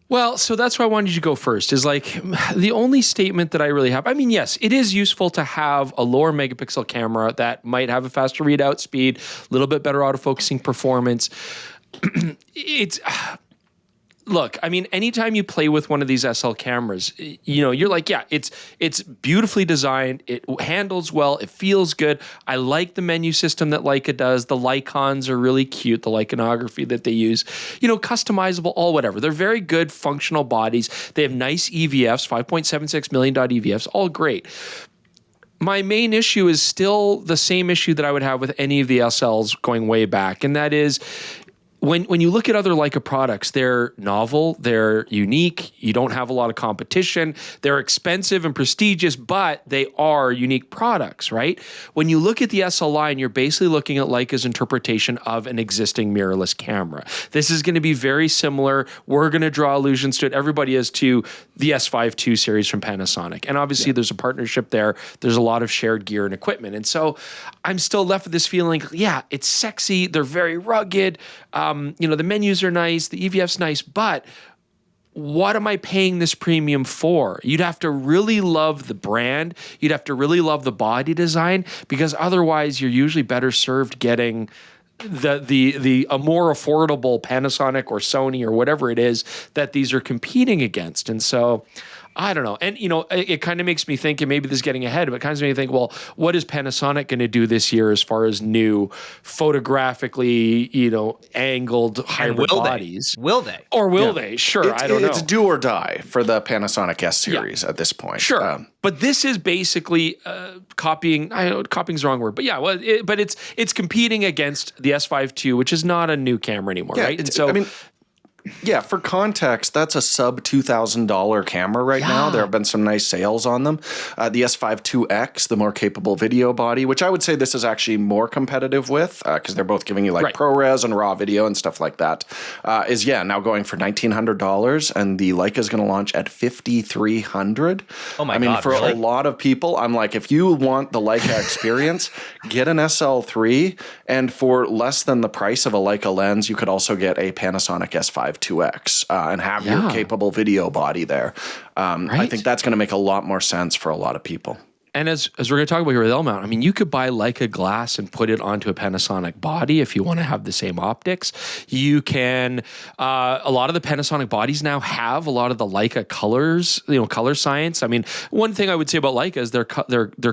Well, so that's why I wanted you to go first, is like the only statement that I really have. I mean, yes, it is useful to have a lower megapixel camera that might have a faster readout speed, a little bit better autofocusing performance. It's look, I mean, anytime you play with one of these SL cameras, you're like, yeah, it's beautifully designed. It handles well. It feels good. I like the menu system that Leica does. The Lycons are really cute. The Lycanography that they use, customizable, all whatever. They're very good functional bodies. They have nice EVFs, 5.76 million dot EVFs, all great. My main issue is still the same issue that I would have with any of the SLs going way back, and that is, when you look at other Leica products, they're novel, they're unique, you don't have a lot of competition, they're expensive and prestigious, but they are unique products, right? When you look at the SL line, you're basically looking at Leica's interpretation of an existing mirrorless camera. This is going to be very similar. We're going to draw allusions to it. Everybody is to the S5 II series from Panasonic. And obviously there's a partnership there. There's a lot of shared gear and equipment. And so I'm still left with this feeling, yeah, it's sexy, they're very rugged, the menus are nice, the EVF's nice, but what am I paying this premium for? You'd have to really love the brand. You'd have to really love the body design, because otherwise you're usually better served getting a more affordable Panasonic or Sony or whatever it is that these are competing against. And so I don't know. And, it kind of makes me think, and maybe this is getting ahead, but it kind of makes me think, well, what is Panasonic going to do this year as far as new photographically, angled hybrid bodies? Will they? Or will they? Sure, I don't know. It's do or die for the Panasonic S series at this point. Sure. But this is basically copying. I know copying's the wrong word, but yeah. Well, it's competing against the S5 II, which is not a new camera anymore, right? And so, yeah, for context, that's a sub $2,000 camera right now. There have been some nice sales on them. The S5 IIX, the more capable video body, which I would say this is actually more competitive with, because they're both giving you ProRes and raw video and stuff like that, is now going for $1,900, and the Leica is going to launch at $5,300. Oh my God! For a lot of people, I'm like, if you want the Leica experience, get an SL3, and for less than the price of a Leica lens, you could also get a Panasonic S5 IIX and have your capable video body there. I think that's going to make a lot more sense for a lot of people. And as we're going to talk about here with L-mount, I mean, you could buy Leica glass and put it onto a Panasonic body if you want to have the same optics. You can, a lot of the Panasonic bodies now have a lot of the Leica colors, color science. I mean, one thing I would say about Leica is their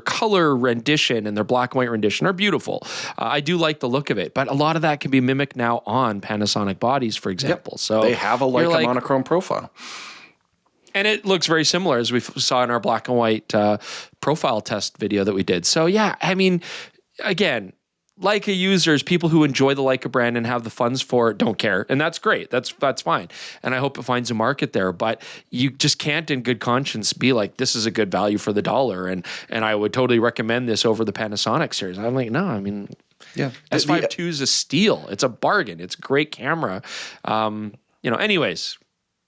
color rendition and their black and white rendition are beautiful. I do like the look of it, but a lot of that can be mimicked now on Panasonic bodies, for example. So they have a Leica monochrome profile. And it looks very similar, as we saw in our black and white profile test video that we did. So yeah, I mean, again, Leica users, people who enjoy the Leica brand and have the funds for it, don't care. And that's great. That's fine. And I hope it finds a market there. But you just can't in good conscience be like, this is a good value for the dollar. And I would totally recommend this over the Panasonic series. I'm like, no, I mean, S5 II is a steal. It's a bargain. It's a great camera. Anyways.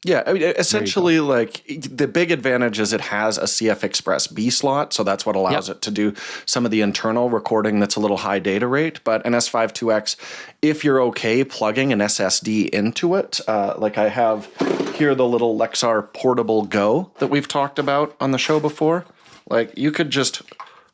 Yeah, I mean, essentially, the big advantage is it has a CF Express B slot, so that's what allows it to do some of the internal recording that's a little high data rate. But an S5 IIX, if you're okay plugging an SSD into it, like I have here the little Lexar Portable Go that we've talked about on the show before, like you could just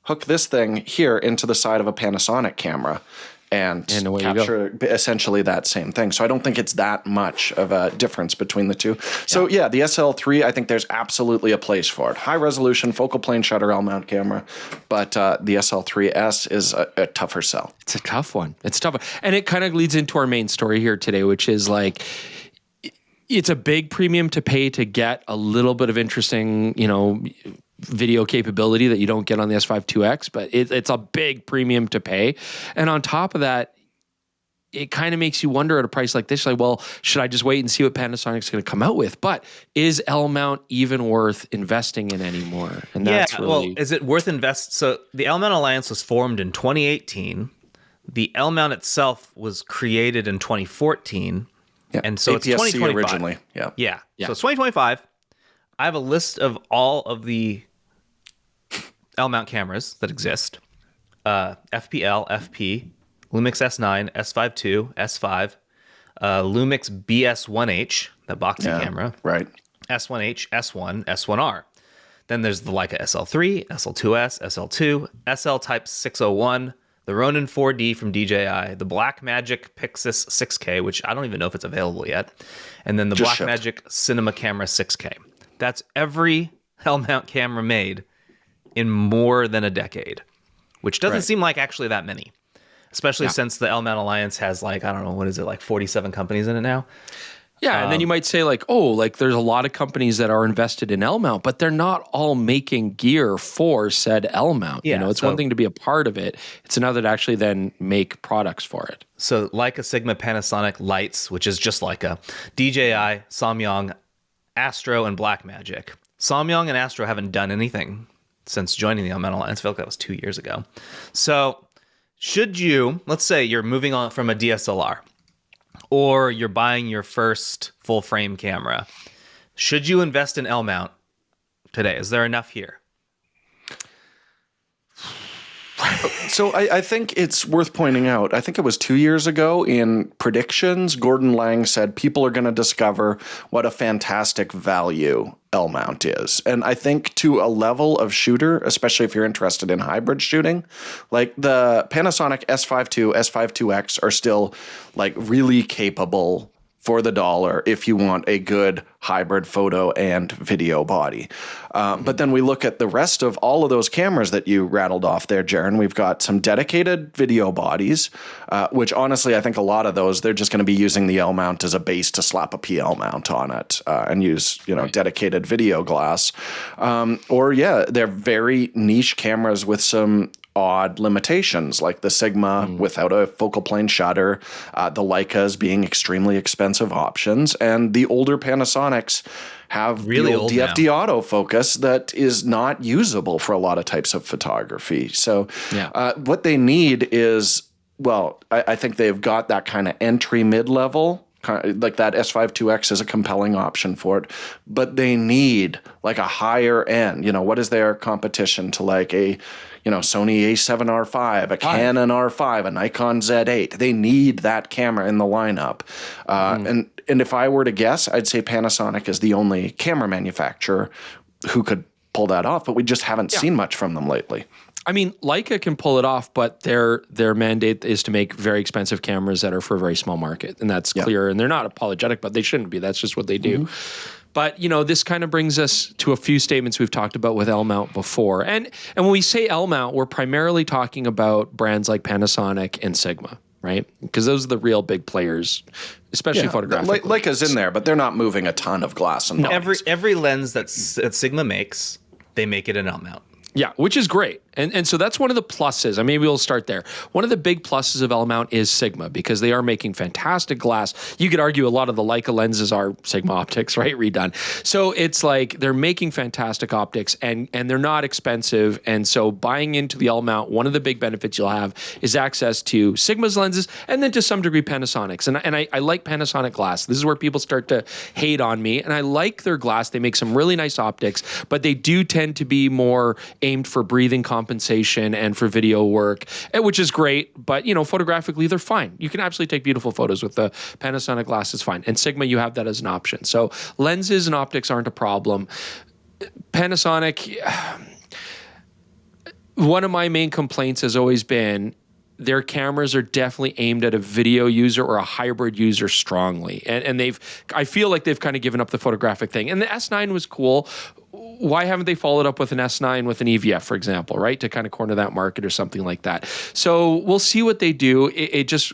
hook this thing here into the side of a Panasonic camera and capture essentially that same thing. So I don't think it's that much of a difference between the two. So the SL3, I think there's absolutely a place for it. High resolution, focal plane shutter L-mount camera, but the SL3-S is a tougher sell. It's a tough one. And it kind of leads into our main story here today, which is like, it's a big premium to pay to get a little bit of interesting, video capability that you don't get on the S5 IIX, but it's a big premium to pay. And on top of that, it kind of makes you wonder at a price like this, like, well, should I just wait and see what Panasonic's going to come out with? But is L-mount even worth investing in anymore? And that's really... is it worth So the L-mount Alliance was formed in 2018. The L-mount itself was created in 2014. Yeah. And so APS-C it's 2025. originally. Yeah. So it's 2025. I have a list of all of the L-mount cameras that exist. FPL, FP, Lumix S9, S5 II, S5. Lumix BS1H, the boxy camera. Right. S1H, S1, S1R. Then there's the Leica SL3, SL2S, SL2, SL Type 601, the Ronin 4D from DJI, the Blackmagic Pixis 6K, which I don't even know if it's available yet, and then the Just Blackmagic Cinema Camera 6K. That's every L-mount camera made in more than a decade, which doesn't seem like actually that many, especially since the L-mount Alliance has like, I don't know, what is it, like 47 companies in it now? Yeah, and then you might say like, oh, like there's a lot of companies that are invested in L-mount, but they're not all making gear for said L-mount. Yeah, you know, it's one thing to be a part of it. It's another to actually then make products for it. So Leica, Sigma, Panasonic, Lights, which is just Leica, DJI, Samyang, Astro, and Blackmagic. Samyang and Astro haven't done anything since joining the L-mount Alliance. I feel like that was 2 years ago. So should you, let's say you're moving on from a DSLR, or you're buying your first full frame camera, should you invest in L-mount today? Is there enough here? So I think it's worth pointing out, I think it was 2 years ago in predictions, Gordon Lang said people are going to discover what a fantastic value L-mount is. And I think to a level of shooter, especially if you're interested in hybrid shooting, like the Panasonic S5 II, S5 IIX are still like really capable for the dollar if you want a good hybrid photo and video body. But then we look at the rest of all of those cameras that you rattled off there, Jaron. We've got some dedicated video bodies, which honestly, I think a lot of those, they're just going to be using the L-mount as a base to slap a PL mount on it and use, dedicated video glass. They're very niche cameras with some odd limitations, like the Sigma without a focal plane shutter, the Leicas being extremely expensive options, and the older Panasonics have really the old old DFD autofocus that is not usable for a lot of types of photography. So what they need is, I think they've got that kind of entry mid-level, like that S5 IIX is a compelling option for it, but they need like a higher end. What is their competition to like a Sony A7R5, a Canon R5, a Nikon Z8? They need that camera in the lineup. And if I were to guess, I'd say Panasonic is the only camera manufacturer who could pull that off, but we just haven't seen much from them lately. I mean, Leica can pull it off, but their mandate is to make very expensive cameras that are for a very small market, and that's clear. And they're not apologetic, but they shouldn't be. That's just what they do. But, this kind of brings us to a few statements we've talked about with L-mount before. And when we say L-mount, we're primarily talking about brands like Panasonic and Sigma, right? Because those are the real big players, especially photographically. Leica's in there, but they're not moving a ton of glass and bodies. Every lens that Sigma makes, they make it an L-mount. Yeah, which is great. And so that's one of the pluses. Maybe we'll start there. One of the big pluses of L-mount is Sigma, because they are making fantastic glass. You could argue a lot of the Leica lenses are Sigma optics, right? Redone. So it's like they're making fantastic optics and they're not expensive. And so buying into the L-mount, one of the big benefits you'll have is access to Sigma's lenses and then to some degree Panasonic's. And I like Panasonic glass. This is where people start to hate on me. And I like their glass. They make some really nice optics, but they do tend to be more aimed for breathing compensation and for video work, which is great. But, photographically, they're fine. You can absolutely take beautiful photos with the Panasonic glass. It's fine. And Sigma, you have that as an option. So lenses and optics aren't a problem. Panasonic, one of my main complaints has always been their cameras are definitely aimed at a video user or a hybrid user strongly. And I feel like they've kind of given up the photographic thing. And the S9 was cool. Why haven't they followed up with an S9 with an EVF, for example, right? To kind of corner that market or something like that. So we'll see what they do.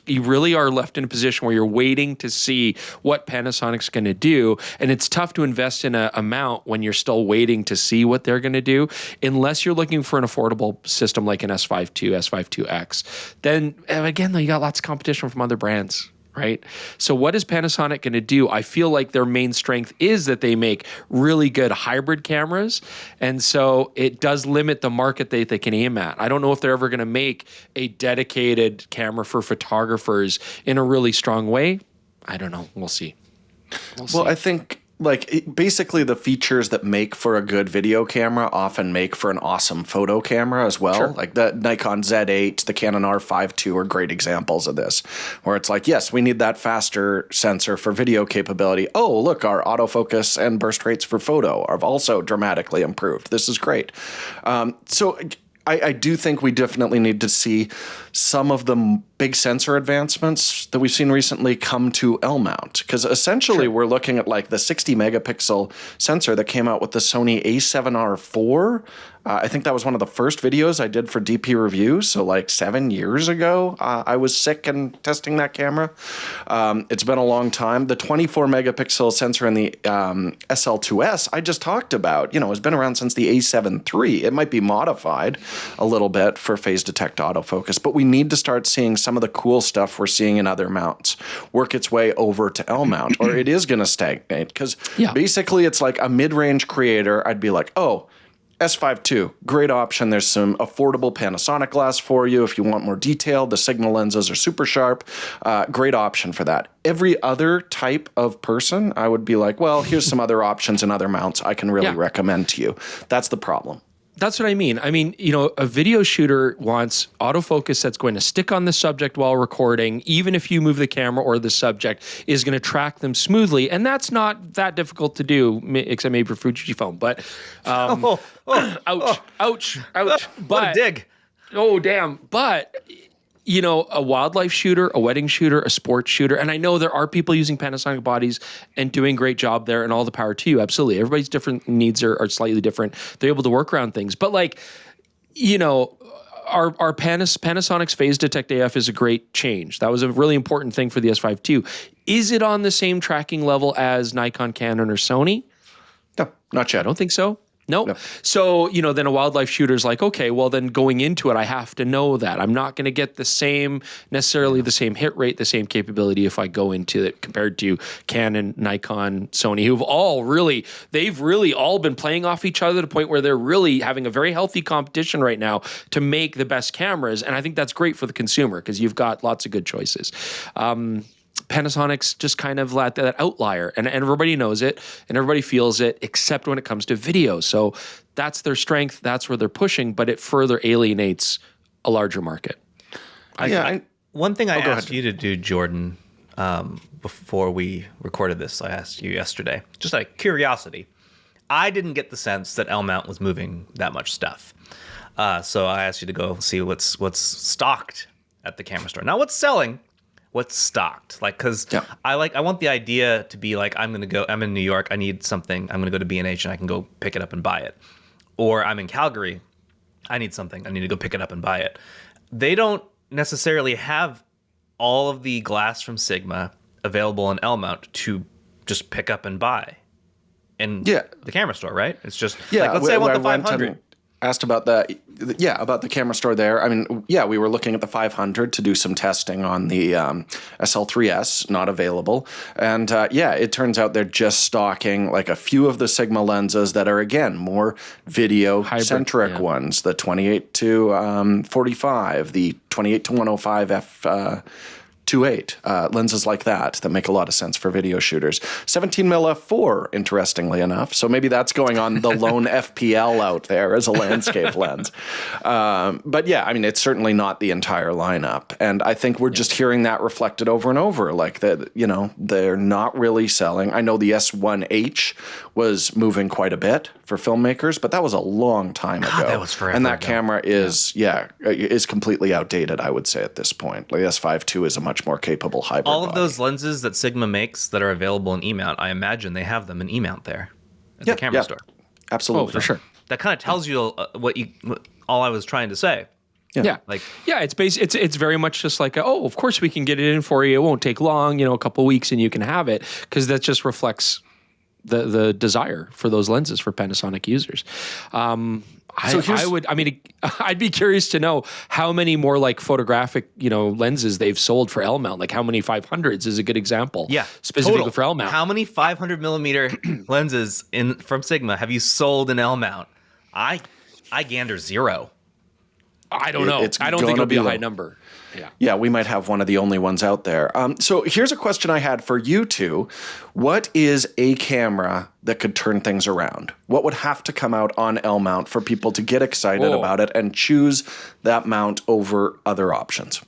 You really are left in a position where you're waiting to see what Panasonic's going to do. And it's tough to invest in a mount when you're still waiting to see what they're going to do, unless you're looking for an affordable system like an S5 II, S5 IIX. Then again, though, you got lots of competition from other brands. Right? So what is Panasonic going to do? I feel like their main strength is that they make really good hybrid cameras. And so it does limit the market that they can aim at. I don't know if they're ever going to make a dedicated camera for photographers in a really strong way. I don't know. We'll see. Well, I think basically the features that make for a good video camera often make for an awesome photo camera as well. Sure. Like the Nikon Z8, the Canon R5 II are great examples of this, where it's like, yes, we need that faster sensor for video capability. Oh, look, our autofocus and burst rates for photo have also dramatically improved. This is great. So I do think we definitely need to see some of the big sensor advancements that we've seen recently come to L-mount, because essentially we're looking at like the 60 megapixel sensor that came out with the Sony A7R IV. I think that was one of the first videos I did for DP Review. So like 7 years ago, I was sick and testing that camera. It's been a long time. The 24 megapixel sensor in the SL3-S I just talked about, has been around since the A7 III. It might be modified a little bit for phase detect autofocus, but we need to start seeing some of the cool stuff we're seeing in other mounts work its way over to L-mount, or it is going to stagnate. Because basically it's like a mid-range creator, I'd be like, oh, S5 II, great option. There's some affordable Panasonic glass for you if you want more detail. The Sigma lenses are super sharp. Great option for that. Every other type of person, I would be like, well, here's some other options and other mounts I can really recommend to you. That's the problem. That's what I mean. I mean, a video shooter wants autofocus that's going to stick on the subject while recording, even if you move the camera, or the subject is going to track them smoothly. And that's not that difficult to do, except maybe for Fujifilm. But, ouch. But, what a dig. Oh, damn. But, a wildlife shooter, a wedding shooter, a sports shooter. And I know there are people using Panasonic bodies and doing a great job there, and all the power to you. Absolutely. Everybody's different needs are slightly different. They're able to work around things. But our Panasonic's phase detect AF is a great change. That was a really important thing for the S5 II. Is it on the same tracking level as Nikon, Canon, or Sony? No, not yet. I don't think so. Nope. No. So, then a wildlife shooter's like, okay, well then going into it, I have to know that. I'm not going to get necessarily the same hit rate, the same capability if I go into it compared to Canon, Nikon, Sony, they've really all been playing off each other to the point where they're really having a very healthy competition right now to make the best cameras. And I think that's great for the consumer because you've got lots of good choices. Panasonic's just kind of that outlier, and everybody knows it and everybody feels it, except when it comes to video. So that's their strength. That's where they're pushing, but it further alienates a larger market. One thing I asked you to do, Jordan, before we recorded this, I asked you yesterday, just out of curiosity. I didn't get the sense that L-mount was moving that much stuff. So I asked you to go see what's stocked at the camera store. Not what's selling, what's stocked. Like, because I want the idea to be like, I'm in New York, I need something, I'm going to go to B&H and I can go pick it up and buy it. Or I'm in Calgary, I need something, I need to go pick it up and buy it. They don't necessarily have all of the glass from Sigma available in L-mount to just pick up and buy in the camera store, right? It's just let's say I want the 500. Asked about that, about the camera store there. I mean, we were looking at the 500 to do some testing on the SL3-S, not available. And it turns out they're just stocking like a few of the Sigma lenses that are, again, more video-centric ones. The 28 to 45, the 28 to 105 f2.8, lenses like that make a lot of sense for video shooters. 17mm f4, interestingly enough. So maybe that's going on the lone FPL out there as a landscape lens. But it's certainly not the entire lineup. And I think we're just hearing that reflected over and over, like that, they're not really selling. I know the S1H was moving quite a bit for filmmakers, but that was a long time ago. That was forever And that ago. camera is completely outdated, I would say, at this point. Like the S5 II is a much more capable hybrid All of body. those lenses that Sigma makes that are available in E-mount, I imagine they have them in E-mount there at the camera store. Absolutely. Oh, for sure. That kind of tells you what all I was trying to say. It's very much just like, of course we can get it in for you. It won't take long, a couple weeks and you can have it, because that just reflects the desire for those lenses for Panasonic users. I'd be curious to know how many more like photographic, lenses they've sold for L-mount. Like how many 500s is a good example. Yeah, specifically total. for L-mount. How many 500 millimeter lenses from Sigma have you sold in L-mount? I gander zero. I don't know. I don't think it'll be a high number. Yeah, we might have one of the only ones out there. So here's a question I had for you two. What is a camera that could turn things around? What would have to come out on L-mount for people to get excited about it and choose that mount over other options?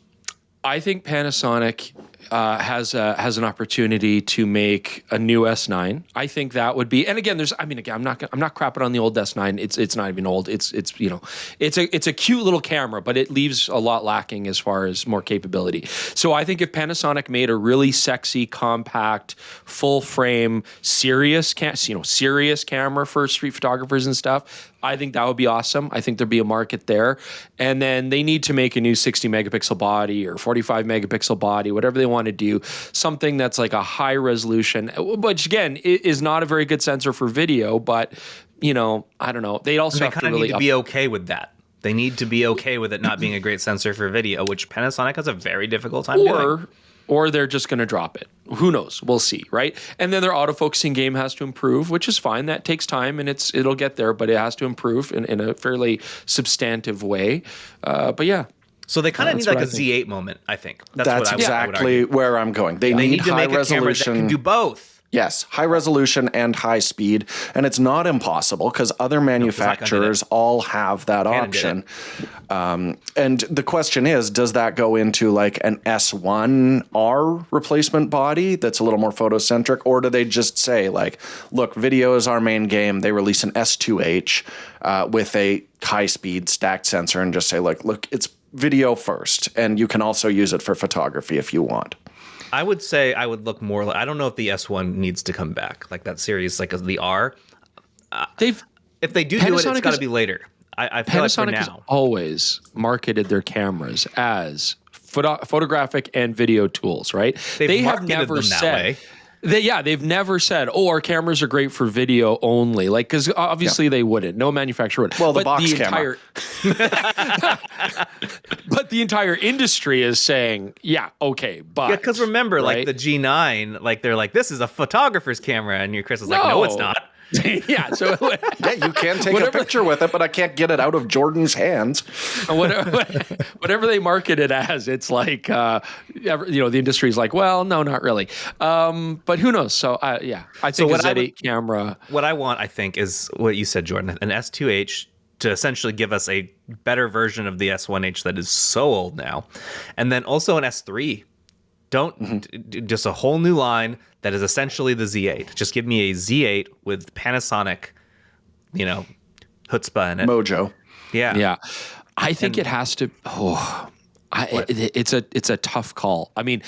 I think Panasonic has an opportunity to make a new S9. I think that would be, and again, I'm not crapping on the old S9. It's not even old. It's a cute little camera, but it leaves a lot lacking as far as more capability. So I think if Panasonic made a really sexy, compact, full frame, serious camera for street photographers and stuff, I think that would be awesome. I think there'd be a market there. And then they need to make a new 60 megapixel body or 45 megapixel body, whatever they want to do, something that's like a high resolution, which again is not a very good sensor for video, but I don't know. They also have to really need to be okay with that. They need to be okay with it not being a great sensor for video, which Panasonic has a very difficult time doing. Or they're just going to drop it. Who knows? We'll see, right? And then their autofocusing game has to improve, which is fine. That takes time, and it'll get there, but it has to improve in a fairly substantive way. But yeah. So they kind of need like a Z8 moment, I think. That's exactly where I'm going. They need to high make a camera that can do both. Yes, high resolution and high speed. And it's not impossible because other manufacturers all have that option. And the question is, does that go into like an S1R replacement body that's a little more photocentric? Or do they just say like, look, video is our main game. They release an S2H with a high speed stacked sensor and just say like, look, it's video first. And you can also use it for photography if you want. I would say I would look more like, I don't know if the S1 needs to come back, like that series, like the R. If they do it, it's got to be later. I feel like for now. Panasonic has always marketed their cameras as photographic and video tools, right? They have never said. They've never said, "Oh, our cameras are great for video only." Like, because obviously they wouldn't. No manufacturer would. Well, the box camera. But the entire industry is saying, "Yeah, okay, but." Yeah, because remember, like the G9, like they're like, "This is a photographer's camera," and your Chris is like, "No, it's not." Yeah, so you can take a picture with it, but I can't get it out of Jordan's hands. Whatever they market it as, it's like the industry's like, well, no, not really. But who knows? So I think a Z8 camera. What I want, I think, is what you said, Jordan, an S2H to essentially give us a better version of the S1H that is so old now, and then also an S3. Just a whole new line that is essentially the Z8. Just give me a Z8 with Panasonic, chutzpah in it. Mojo. Yeah. I think it has to. It's a tough call. I mean,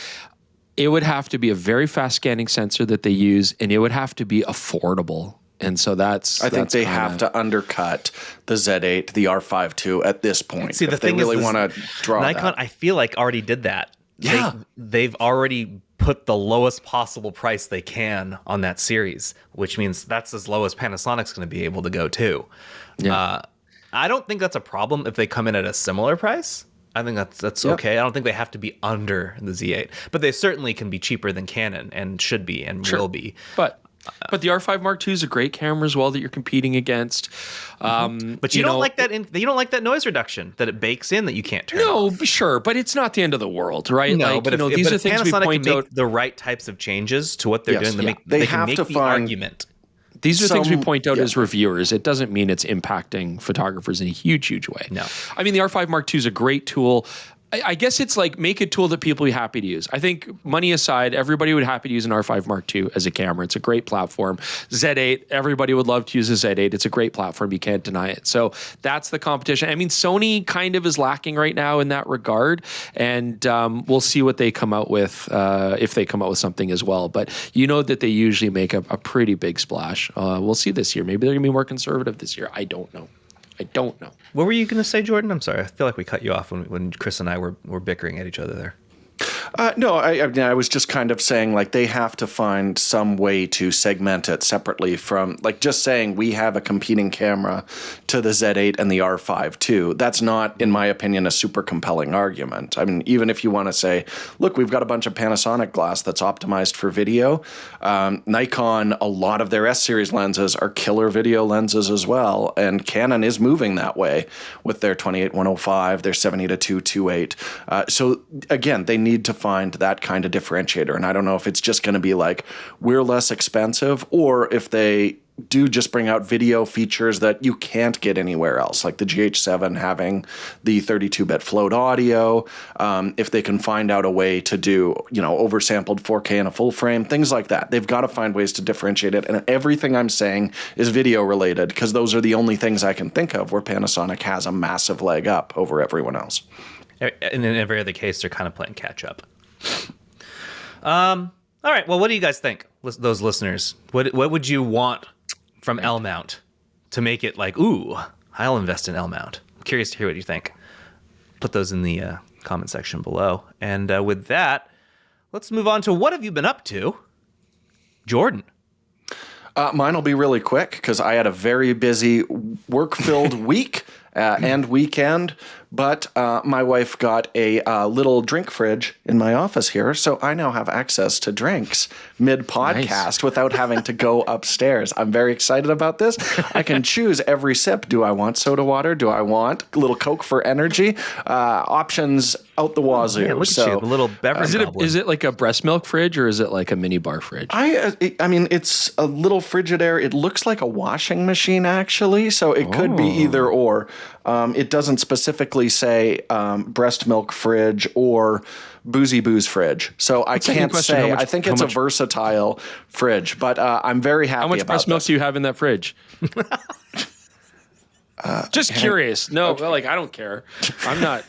it would have to be a very fast scanning sensor that they use, and it would have to be affordable. And so I think they have to undercut the Z8, the R5 II at this point. See, the thing they really want to draw Nikon, that. I feel like already did that. Yeah. They've already put the lowest possible price they can on that series, which means that's as low as Panasonic's going to be able to go too. Yeah. I don't think that's a problem if they come in at a similar price. I think that's okay. I don't think they have to be under the Z8, but they certainly can be cheaper than Canon and should be and will be. But the R5 Mark II is a great camera as well that you're competing against. But you don't like that. You don't like that noise reduction that it bakes in that you can't turn off. No, sure, but it's not the end of the world, right? No, but these are things Panasonic we point can out. make the right types of changes to what they're doing. They can have make to the find argument. These are things we point out as reviewers. It doesn't mean it's impacting photographers in a huge way. No. I mean, the R5 Mark II is a great tool. I guess it's like make a tool that people are happy to use. I think money aside, everybody would happy to use an R5 Mark II as a camera. It's a great platform. Z8, everybody would love to use a Z8. It's a great platform. You can't deny it. So that's the competition. I mean, Sony kind of is lacking right now in that regard. And we'll see what they come out with if they come out with something as well. But that they usually make a pretty big splash. We'll see this year. Maybe they're going to be more conservative this year. I don't know. What were you going to say, Jordan? I'm sorry. I feel like we cut you off when Chris and I were bickering at each other there. No, I was just kind of saying like they have to find some way to segment it separately from like just saying we have a competing camera to the Z8 and the R5 too. That's not, in my opinion, a super compelling argument. I mean, even if you want to say, look, we've got a bunch of Panasonic glass that's optimized for video. Nikon, a lot of their S-series lenses are killer video lenses as well, and Canon is moving that way with their 28-105, their 70-228. So again, they need to find that kind of differentiator. And I don't know if it's just going to be like, we're less expensive, or if they do just bring out video features that you can't get anywhere else, like the GH7 having the 32-bit float audio. If they can find out a way to do, oversampled 4K in a full frame, things like that. They've got to find ways to differentiate it. And everything I'm saying is video related, because those are the only things I can think of where Panasonic has a massive leg up over everyone else. And in every other case, they're kind of playing catch up. All right. Well, what do you guys think, those listeners? What would you want from L-mount to make it like, ooh, I'll invest in L-mount? I'm curious to hear what you think. Put those in the comment section below. And with that, let's move on to what have you been up to, Jordan? Mine will be really quick because I had a very busy work-filled week and weekend. But my wife got a little drink fridge in my office here, so I now have access to drinks mid-podcast without having to go upstairs. I'm very excited about this. I can choose every sip. Do I want soda water? Do I want a little Coke for energy? Options out the wazoo. Yeah, look at you, the little beverage. Is it like a breast milk fridge or is it like a mini bar fridge? I mean, it's a little Frigidaire. It looks like a washing machine, actually, so it could be either or. It doesn't specifically say breast milk fridge or boozy booze fridge. So I can't say. I think it's a versatile fridge, but I'm very happy about it. How much breast milk do you have in that fridge? Just curious. No, I don't care. I'm not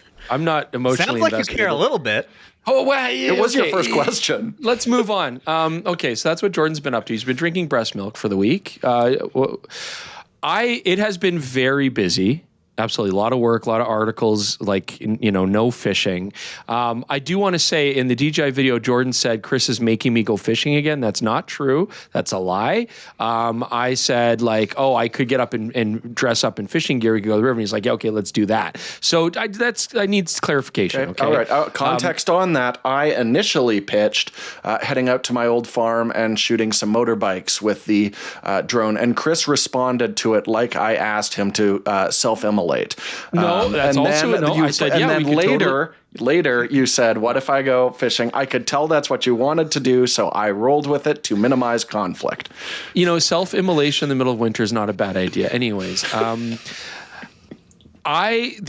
emotionally Sounds like invested. you care a little bit. Oh, well, yeah, it was your first question. Let's move on. Okay, so that's what Jordan's been up to. He's been drinking breast milk for the week. It has been very busy. Absolutely. A lot of work, a lot of articles, no fishing. I do want to say in the DJI video, Jordan said, Chris is making me go fishing again. That's not true. That's a lie. I said I could get up and dress up in fishing gear. We could go to the river. And he's like, yeah, okay, let's do that. So I need clarification. Okay. All right. Context on that. I initially pitched heading out to my old farm and shooting some motorbikes with the drone. And Chris responded to it like I asked him to self-immolate. No, that's also a no. I said, yeah, and then later you said, what if I go fishing? I could tell that's what you wanted to do, so I rolled with it to minimize conflict. Self-immolation in the middle of winter is not a bad idea. Anyways, the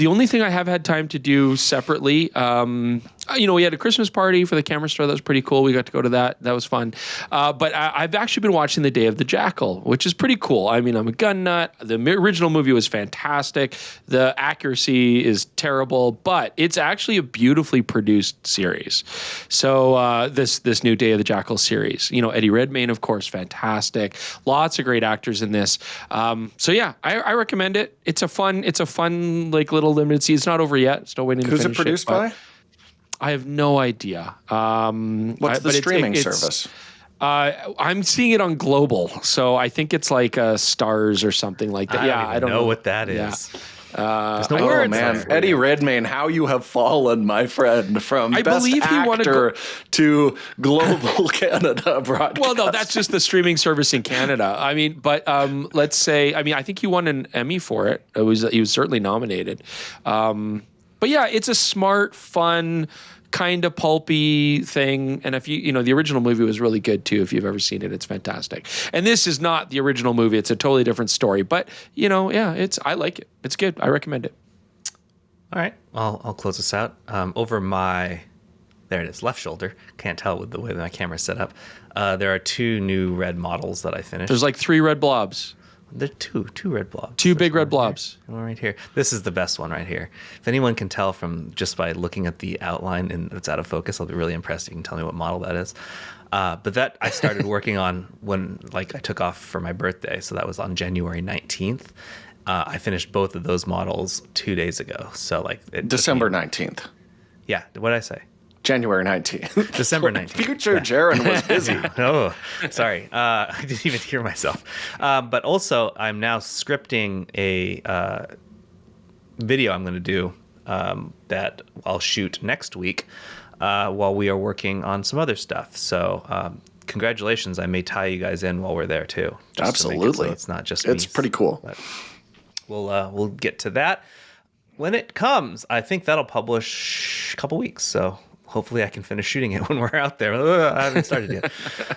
only thing I have had time to do separately, we had a Christmas party for the camera store. That was pretty cool. We got to go to that. That was fun. But I've actually been watching The Day of the Jackal, which is pretty cool. I mean, I'm a gun nut. The original movie was fantastic. The accuracy is terrible, but it's actually a beautifully produced series. So this new Day of the Jackal series, Eddie Redmayne, of course, fantastic. Lots of great actors in this. So yeah, I recommend it. It's a fun little limited series. It's not over yet. Still waiting to finish it. Who's it produced by? I have no idea. What's the streaming service? I'm seeing it on Global, so I think it's like Stars or something like that. I don't know what that is. There's no words. Man, Eddie Redmayne, how you have fallen, my friend, from best actor to Global Canada broadcast. Well, no, that's just the streaming service in Canada. I mean, but let's say, I think he won an Emmy for it. He was certainly nominated. But yeah, it's a smart, fun, kind of pulpy thing. And if the original movie was really good too. If you've ever seen it, it's fantastic. And this is not the original movie. It's a totally different story. But, I like it. It's good. I recommend it. All right. I'll close this out. Over my, there it is, left shoulder. Can't tell with the way that my camera's set up. There are 2 new red models that I finished. There's 3 red blobs. There's two red blobs. 2 big red blobs. One right here. This is the best one right here. If anyone can tell from just by looking at the outline and it's out of focus, I'll be really impressed. You can tell me what model that is. But that I started working on when I took off for my birthday. So that was on January 19th. I finished both of those models 2 days ago. So December 19th. Yeah. What did I say? January 19th. December 19th. Future Jaron was busy. Oh, sorry. I didn't even hear myself. But also, I'm now scripting a video I'm going to do that I'll shoot next week while we are working on some other stuff. So congratulations. I may tie you guys in while we're there, too. Absolutely. So it's not just me. It's pretty cool. But we'll get to that when it comes. I think that'll publish a couple weeks. So hopefully I can finish shooting it when we're out there. I haven't started yet.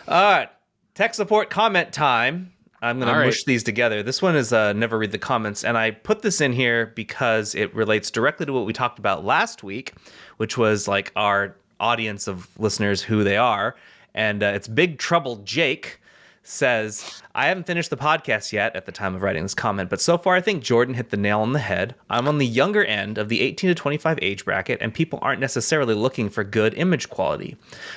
All right. Tech support comment time. I'm going to mush these together. This one is never read the comments. And I put this in here because it relates directly to what we talked about last week, which was like our audience of listeners, who they are. And it's Big Trouble Jake says, I haven't finished the podcast yet at the time of writing this comment, but so far I think Jordan hit the nail on the head. I'm on the younger end of the 18 to 25 age bracket, and people aren't necessarily looking for good image quality.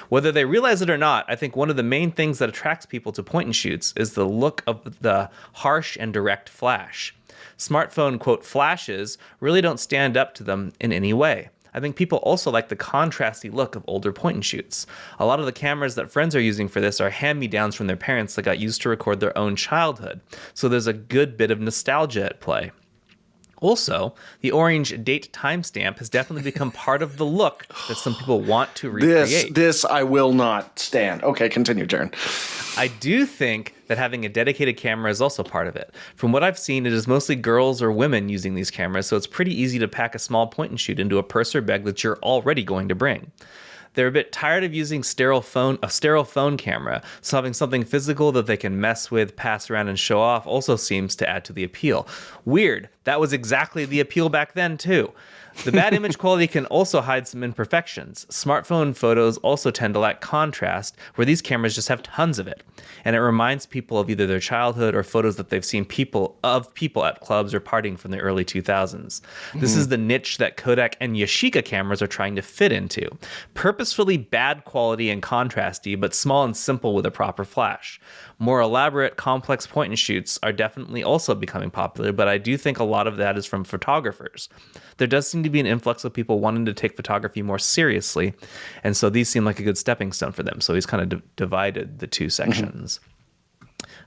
Whether they realize it or not, I think one of the main things that attracts people to point and shoots is the look of the harsh and direct flash. Smartphone, quote, flashes really don't stand up to them in any way. I think people also like the contrasty look of older point and shoots. A lot of the cameras that friends are using for this are hand-me-downs from their parents that got used to record their own childhood. So there's a good bit of nostalgia at play. Also, the orange date timestamp has definitely become part of the look that some people want to recreate. This I will not stand. Okay, continue, Jaron. I do think that having a dedicated camera is also part of it. From what I've seen, it is mostly girls or women using these cameras, so it's pretty easy to pack a small point and shoot into a purse or bag that you're already going to bring. They're a bit tired of using a sterile phone camera, so having something physical that they can mess with, pass around, and show off also seems to add to the appeal. Weird. That was exactly the appeal back then, too. The bad image quality can also hide some imperfections. Smartphone photos also tend to lack contrast, where these cameras just have tons of it. And it reminds people of either their childhood or photos that they've seen people at clubs or partying from the early 2000s. This is the niche that Kodak and Yashica cameras are trying to fit into. Purposefully bad quality and contrasty, but small and simple with a proper flash. More elaborate, complex point and shoots are definitely also becoming popular, but I do think a lot of that is from photographers. There does seem to be an influx of people wanting to take photography more seriously, and so these seem like a good stepping stone for them. So he's kind of divided the two sections.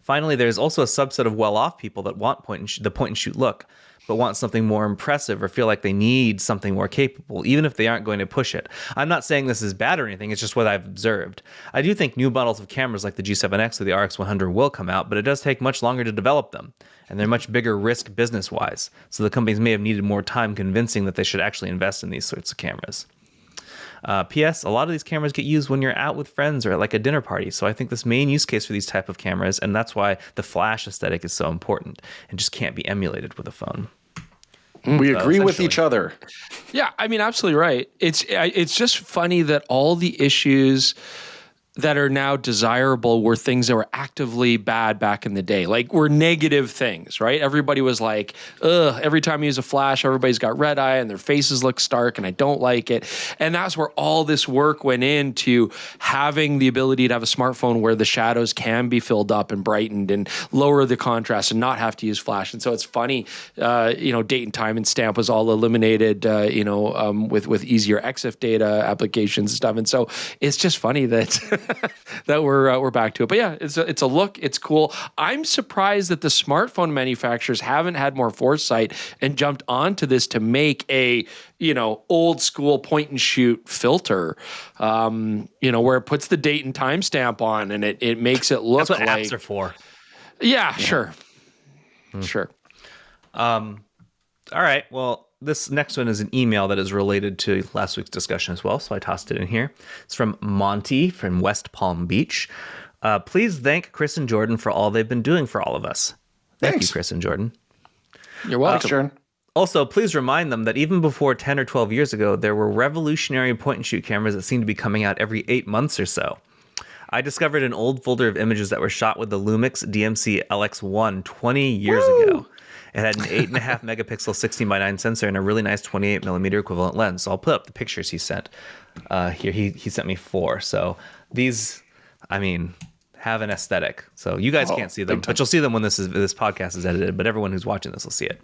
Finally, there's also a subset of well-off people that want the point and shoot look, but want something more impressive or feel like they need something more capable, even if they aren't going to push it. I'm not saying this is bad or anything, it's just what I've observed. I do think new models of cameras like the G7X or the RX100 will come out, but it does take much longer to develop them, and they're much bigger risk business-wise, so the companies may have needed more time convincing that they should actually invest in these sorts of cameras. P.S. A lot of these cameras get used when you're out with friends or at like a dinner party. So I think this main use case for these type of cameras, and that's why the flash aesthetic is so important and just can't be emulated with a phone. We agree with each other. Yeah, I mean, absolutely right. It's just funny that all the issues that are now desirable were things that were actively bad back in the day, like were negative things, right? Everybody was like, ugh, every time you use a flash, everybody's got red eye and their faces look stark and I don't like it. And that's where all this work went into having the ability to have a smartphone where the shadows can be filled up and brightened and lower the contrast and not have to use flash. And so it's funny, date and time and stamp was all eliminated, with easier EXIF data applications and stuff. And so it's just funny that that we're back to it. But yeah, it's a look. It's cool. I'm surprised that the smartphone manufacturers haven't had more foresight and jumped onto this to make a old school point and shoot filter, where it puts the date and time stamp on and it makes it look That's what like apps are for. Yeah, sure. Sure. All right. Well, this next one is an email that is related to last week's discussion as well, so I tossed it in here. It's from Monty from West Palm Beach. Please thank Chris and Jordan for all they've been doing for all of us. Thank you, Chris and Jordan. You're welcome. Jordan. Also, please remind them that even before 10 or 12 years ago, there were revolutionary point-and-shoot cameras that seemed to be coming out every 8 months or so. I discovered an old folder of images that were shot with the Lumix DMC LX1 20 years ago. It had an 8.5 megapixel 16:9 sensor and a really nice 28 millimeter equivalent lens. So I'll put up the pictures he sent. Here, he sent me 4. So these, have an aesthetic. So you guys can't see them, but you'll see them when this podcast is edited. But everyone who's watching this will see it.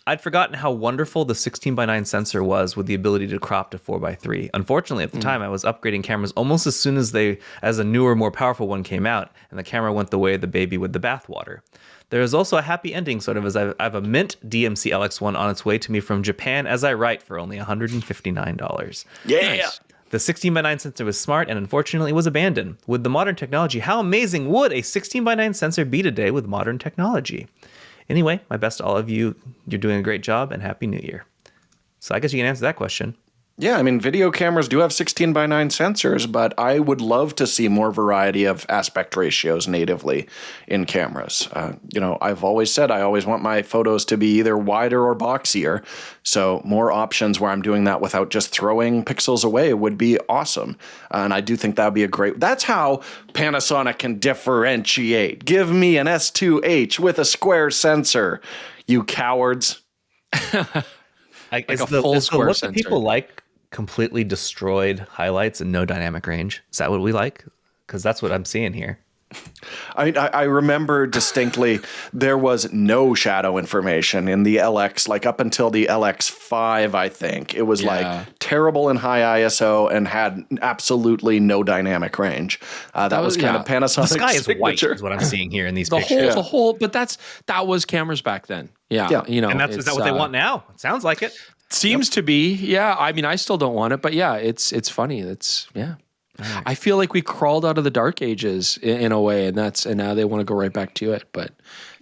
I'd forgotten how wonderful the 16:9 sensor was with the ability to crop to 4:3. Unfortunately, at the time, I was upgrading cameras almost as soon as a newer, more powerful one came out, and the camera went the way of the baby with the bathwater. There is also a happy ending, sort of, as I have a mint DMC LX1 on its way to me from Japan as I write for only $159. Yeah. Nice. The 16:9 sensor was smart, and unfortunately, it was abandoned. With the modern technology, how amazing would a 16:9 sensor be today with modern technology? Anyway, my best to all of you. You're doing a great job, and Happy New Year. So I guess you can answer that question. Yeah, I mean, video cameras do have 16:9 sensors, but I would love to see more variety of aspect ratios natively in cameras. I've always said I always want my photos to be either wider or boxier. So more options where I'm doing that without just throwing pixels away would be awesome. And I do think that would be that's how Panasonic can differentiate. Give me an S2H with a square sensor, you cowards. Like a full square look sensor. that people like completely destroyed highlights and no dynamic range? Is that what we like? Because that's what I'm seeing here. I remember distinctly there was no shadow information in the LX, like up until the LX5, I think. It was like terrible in high ISO and had absolutely no dynamic range. That was kind of Panasonic's The sky is white signature. is what I'm seeing here in these pictures. The whole, but that was cameras back then. Yeah. And is that what they want now? It sounds like it. Seems to be. Yeah. I mean, I still don't want it, but yeah, it's funny. Right. I feel like we crawled out of the dark ages in a way, and now they want to go right back to it. But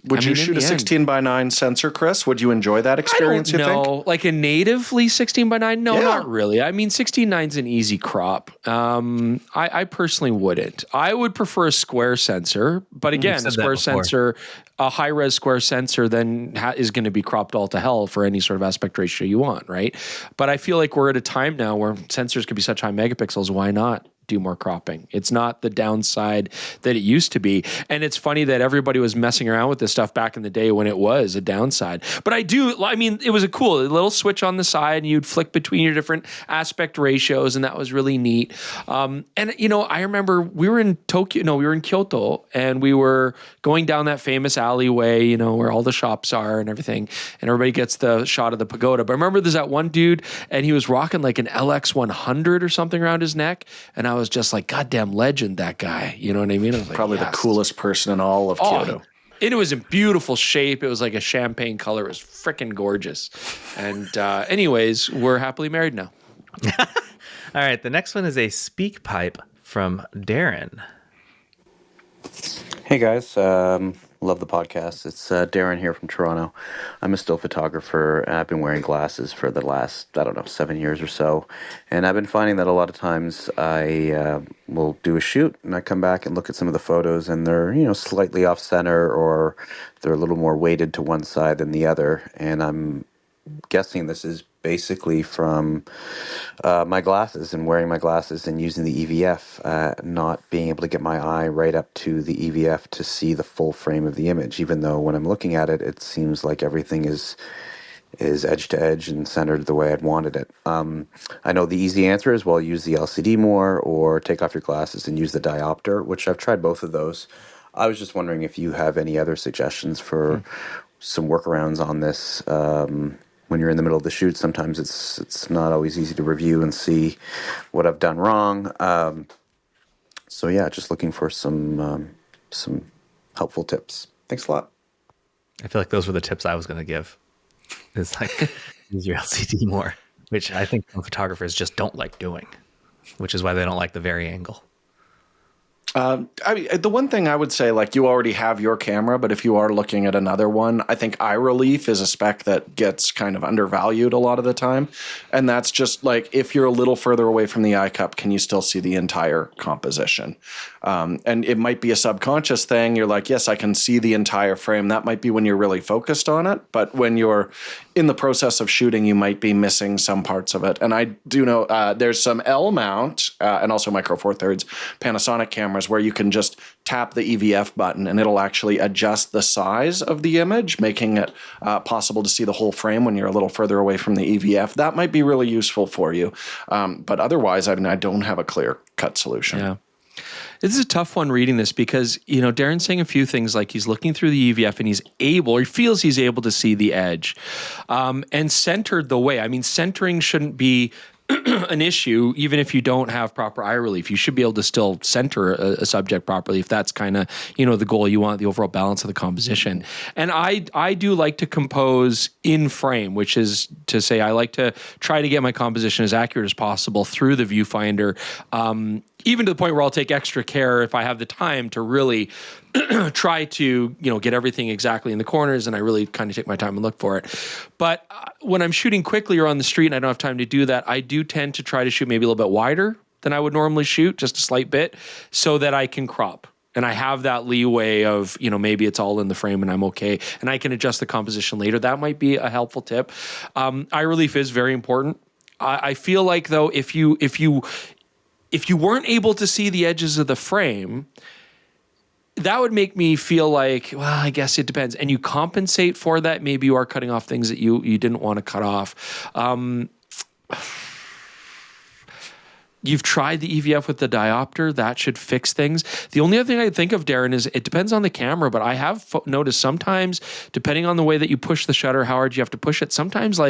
would you shoot a 16:9 sensor, Chris? Would you enjoy that experience? I don't know. Like a natively 16:9? No, not really. I mean, 16:9 is an easy crop. I personally wouldn't. I would prefer a square sensor, but again, a square sensor, a high res square sensor, then is going to be cropped all to hell for any sort of aspect ratio you want, right? But I feel like we're at a time now where sensors could be such high megapixels. Why not do more cropping? It's not the downside that it used to be. And it's funny that everybody was messing around with this stuff back in the day when it was a downside. But it was a cool little switch on the side, and you'd flick between your different aspect ratios, and that was really neat. I remember we were in Kyoto, and we were going down that famous alleyway, where all the shops are and everything, and everybody gets the shot of the pagoda. But I remember there's that one dude, and he was rocking like an LX100 or something around his neck, and I was just like, goddamn legend, that guy. You know what I mean? I was like, probably the coolest person in all of Kyoto. It was in beautiful shape. It was like a champagne color. It was freaking gorgeous. And anyways, we're happily married now. All right. The next one is a speak pipe from Darren. Hey guys, love the podcast. It's Darren here from Toronto. I'm a still photographer, and I've been wearing glasses for the last, 7 years or so. And I've been finding that a lot of times I will do a shoot, and I come back and look at some of the photos, and they're, slightly off center, or they're a little more weighted to one side than the other. And I'm guessing this is basically from my glasses and wearing my glasses and using the EVF, not being able to get my eye right up to the EVF to see the full frame of the image, even though when I'm looking at it, it seems like everything is edge to edge and centered the way I'd wanted it. I know the easy answer is, well, use the LCD more or take off your glasses and use the diopter, which I've tried both of those. I was just wondering if you have any other suggestions for some workarounds on this. When you're in the middle of the shoot, sometimes it's not always easy to review and see what I've done wrong. So yeah, just looking for some helpful tips. Thanks a lot. I feel like those were the tips I was going to give. It's like use your LCD more, which I think some photographers just don't like doing, which is why they don't like the vari-angle. The one thing I would say, like, you already have your camera, but if you are looking at another one, I think eye relief is a spec that gets kind of undervalued a lot of the time. And that's just like, if you're a little further away from the eye cup, can you still see the entire composition? And it might be a subconscious thing. You're like, yes, I can see the entire frame. That might be when you're really focused on it. But when you're in the process of shooting, you might be missing some parts of it. And I do know there's some L-mount and also Micro Four Thirds Panasonic cameras where you can just tap the EVF button and it'll actually adjust the size of the image, making it possible to see the whole frame when you're a little further away from the EVF. That might be really useful for you. But otherwise, I don't have a clear-cut solution. Yeah. This is a tough one reading this because, Darren's saying a few things like he's looking through the EVF and he feels he's able to see the edge and centered the way. I mean, centering shouldn't be an issue, even if you don't have proper eye relief. You should be able to still center a subject properly if that's kind of, the goal you want, the overall balance of the composition. And I do like to compose in frame, which is to say I like to try to get my composition as accurate as possible through the viewfinder, even to the point where I'll take extra care if I have the time to really try to, get everything exactly in the corners, and I really kind of take my time and look for it. But when I'm shooting quickly or on the street and I don't have time to do that, I do tend to try to shoot maybe a little bit wider than I would normally shoot, just a slight bit, so that I can crop. And I have that leeway of, maybe it's all in the frame and I'm okay, and I can adjust the composition later. That might be a helpful tip. Eye relief is very important. I feel like, though, if you weren't able to see the edges of the frame, that would make me feel like, well, I guess it depends. And you compensate for that. Maybe you are cutting off things that you didn't want to cut off. You've tried the EVF with the diopter. That should fix things. The only other thing I think of, Darren, is it depends on the camera, but I have noticed sometimes, depending on the way that you push the shutter, how hard you have to push it, sometimes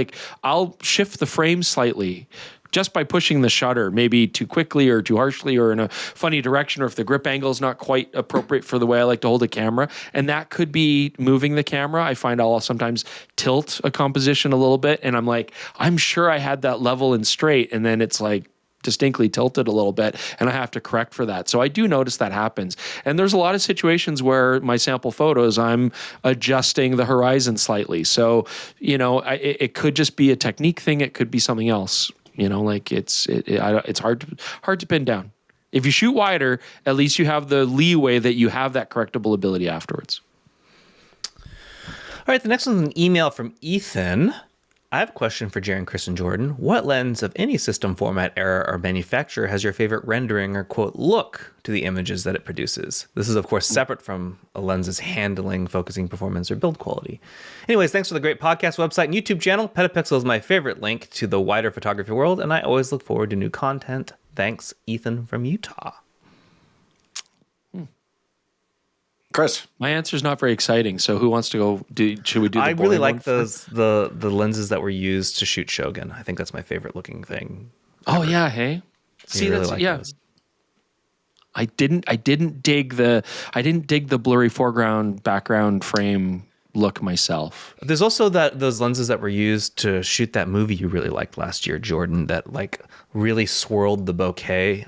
I'll shift the frame slightly just by pushing the shutter, maybe too quickly or too harshly or in a funny direction, or if the grip angle is not quite appropriate for the way I like to hold a camera. And that could be moving the camera. I find I'll sometimes tilt a composition a little bit, and I'm like, I'm sure I had that level and straight, and then it's like distinctly tilted a little bit, and I have to correct for that. So I do notice that happens. And there's a lot of situations where my sample photos, I'm adjusting the horizon slightly. So, it could just be a technique thing. It could be something else. It's hard to pin down. If you shoot wider, at least you have the leeway that you have that correctable ability afterwards. All right, the next one's an email from Ethan. I have a question for Jaren, Chris, and Jordan. What lens of any system format, era, or manufacturer has your favorite rendering or, quote, look to the images that it produces? This is, of course, separate from a lens's handling, focusing, performance, or build quality. Anyways, thanks for the great podcast website and YouTube channel. PetaPixel is my favorite link to the wider photography world, and I always look forward to new content. Thanks, Ethan from Utah. Chris, my answer is not very exciting. So who wants to go? Should we do? I really like the lenses that were used to shoot Shogun. I think that's my favorite looking thing. Oh yeah, hey. See, really that's those. I didn't dig the blurry foreground background frame look myself. There's also those lenses that were used to shoot that movie you really liked last year, Jordan. That really swirled the bouquet.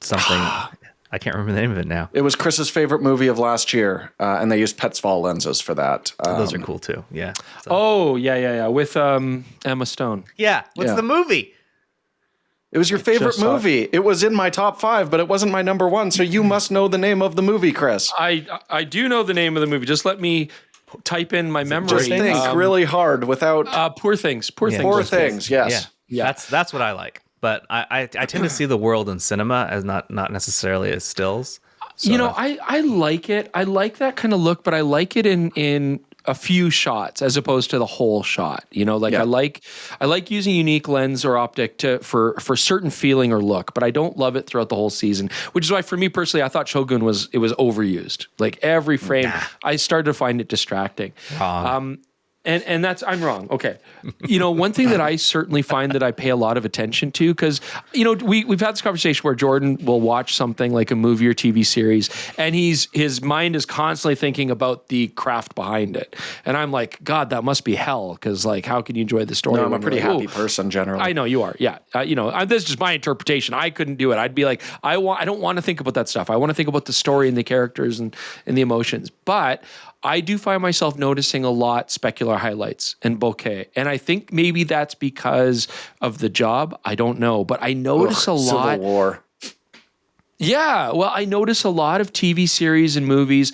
Something. I can't remember the name of it now. It was Chris's favorite movie of last year, and they used Petzval lenses for that. Those are cool too. Yeah. So. Oh yeah, with Emma Stone. Yeah. What's the movie? It was your favorite movie. It was in my top 5, but it wasn't my number 1. So you must know the name of the movie, Chris. I do know the name of the movie. Just let me type in my memory. Just think really hard without. Poor Things. Poor Things. Yes. Yeah. That's what I like. But I tend to see the world in cinema as not necessarily as stills. So I like it. I like that kind of look, but I like it in a few shots as opposed to the whole shot. I like using unique lens or optic for certain feeling or look, but I don't love it throughout the whole season. Which is why, for me personally, I thought Shogun was overused. Like every frame, I started to find it distracting. And that's, I'm wrong. Okay. One thing that I certainly find that I pay a lot of attention to, because, we've had this conversation where Jordan will watch something like a movie or TV series, and his mind is constantly thinking about the craft behind it. And I'm like, God, that must be hell. Because how can you enjoy the story? No, I'm a pretty happy person generally. I know you are. Yeah. This is just my interpretation. I couldn't do it. I'd be like, I don't want to think about that stuff. I want to think about the story and the characters and the emotions. But I do find myself noticing a lot specular highlights and bokeh. And I think maybe that's because of the job. I don't know. But I notice a lot. Civil War. Yeah. Well, I notice a lot of TV series and movies.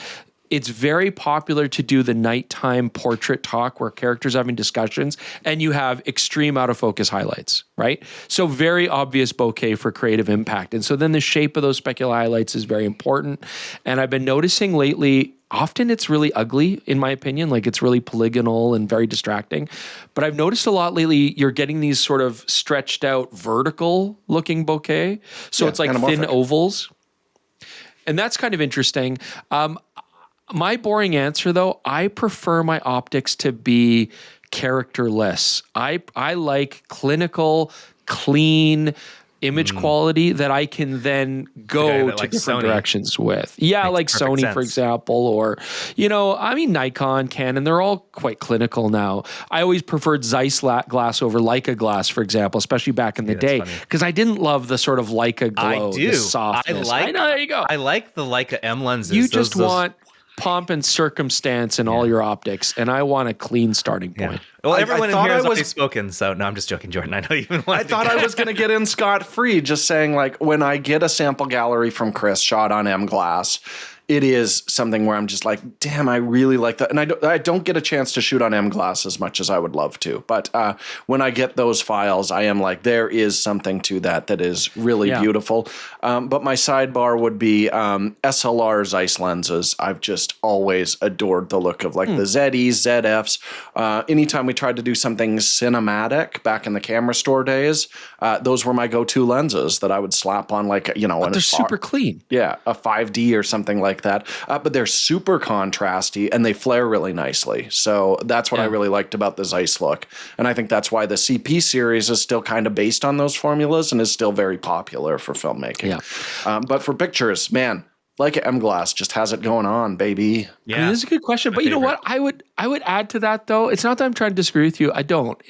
It's very popular to do the nighttime portrait talk where characters are having discussions and you have extreme out of focus highlights, right? So very obvious bokeh for creative impact. And so then the shape of those specular highlights is very important. And I've been noticing lately, often it's really ugly, in my opinion. Like it's really polygonal and very distracting. But I've noticed a lot lately, you're getting these sort of stretched out vertical looking bokeh. So it's like thin ovals. And that's kind of interesting. My boring answer though, I prefer my optics to be characterless. I like clinical, clean image quality that I can then go to different directions with. Yeah, like Sony, for example, or, Nikon, Canon, they're all quite clinical now. I always preferred Zeiss glass over Leica glass, for example, especially back in the day, because I didn't love the sort of Leica glow, the softness. I know, there you go. I like the Leica M lenses. You just want pomp and circumstance in all your optics, and I want a clean starting point. Yeah. Well, everyone in here has already spoken, so no, I'm just joking, Jordan. I know you even wanted I thought I was going to get in scot-free, just saying, like, when I get a sample gallery from Chris shot on M glass, it is something where I'm just like, damn, I really like that. And I don't get a chance to shoot on M glass as much as I would love to. But when I get those files, I am like, there is something to that is really beautiful. But my sidebar would be SLR Zeiss lenses. I've just always adored the look of like the ZEs, ZFs. Anytime we tried to do something cinematic back in the camera store days, those were my go-to lenses that I would slap on like, but they're super clean. Yeah, a 5D or something like that. But they're super contrasty and they flare really nicely. So that's what I really liked about the Zeiss look. And I think that's why the CP series is still kind of based on those formulas and is still very popular for filmmaking. Yeah. But for pictures, man, Leica M glass just has it going on, baby. Yeah. I mean, this is a good question. But you know what? I would add to that, though. It's not that I'm trying to disagree with you. I don't.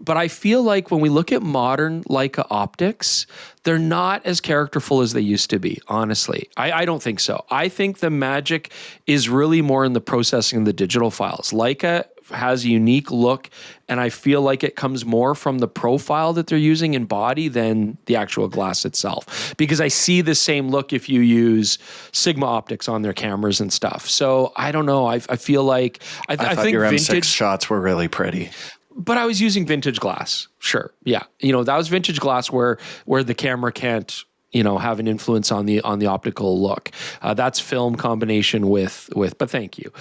But I feel like when we look at modern Leica optics, they're not as characterful as they used to be, honestly. I don't think so. I think the magic is really more in the processing of the digital files. Leica has a unique look, and I feel like it comes more from the profile that they're using in body than the actual glass itself. Because I see the same look if you use Sigma optics on their cameras and stuff. So I don't know. I feel like I think your vintage M6 shots were really pretty. But I was using vintage glass. Sure. Yeah. That was vintage glass where the camera can't, have an influence on the optical look. That's film combination with, but thank you.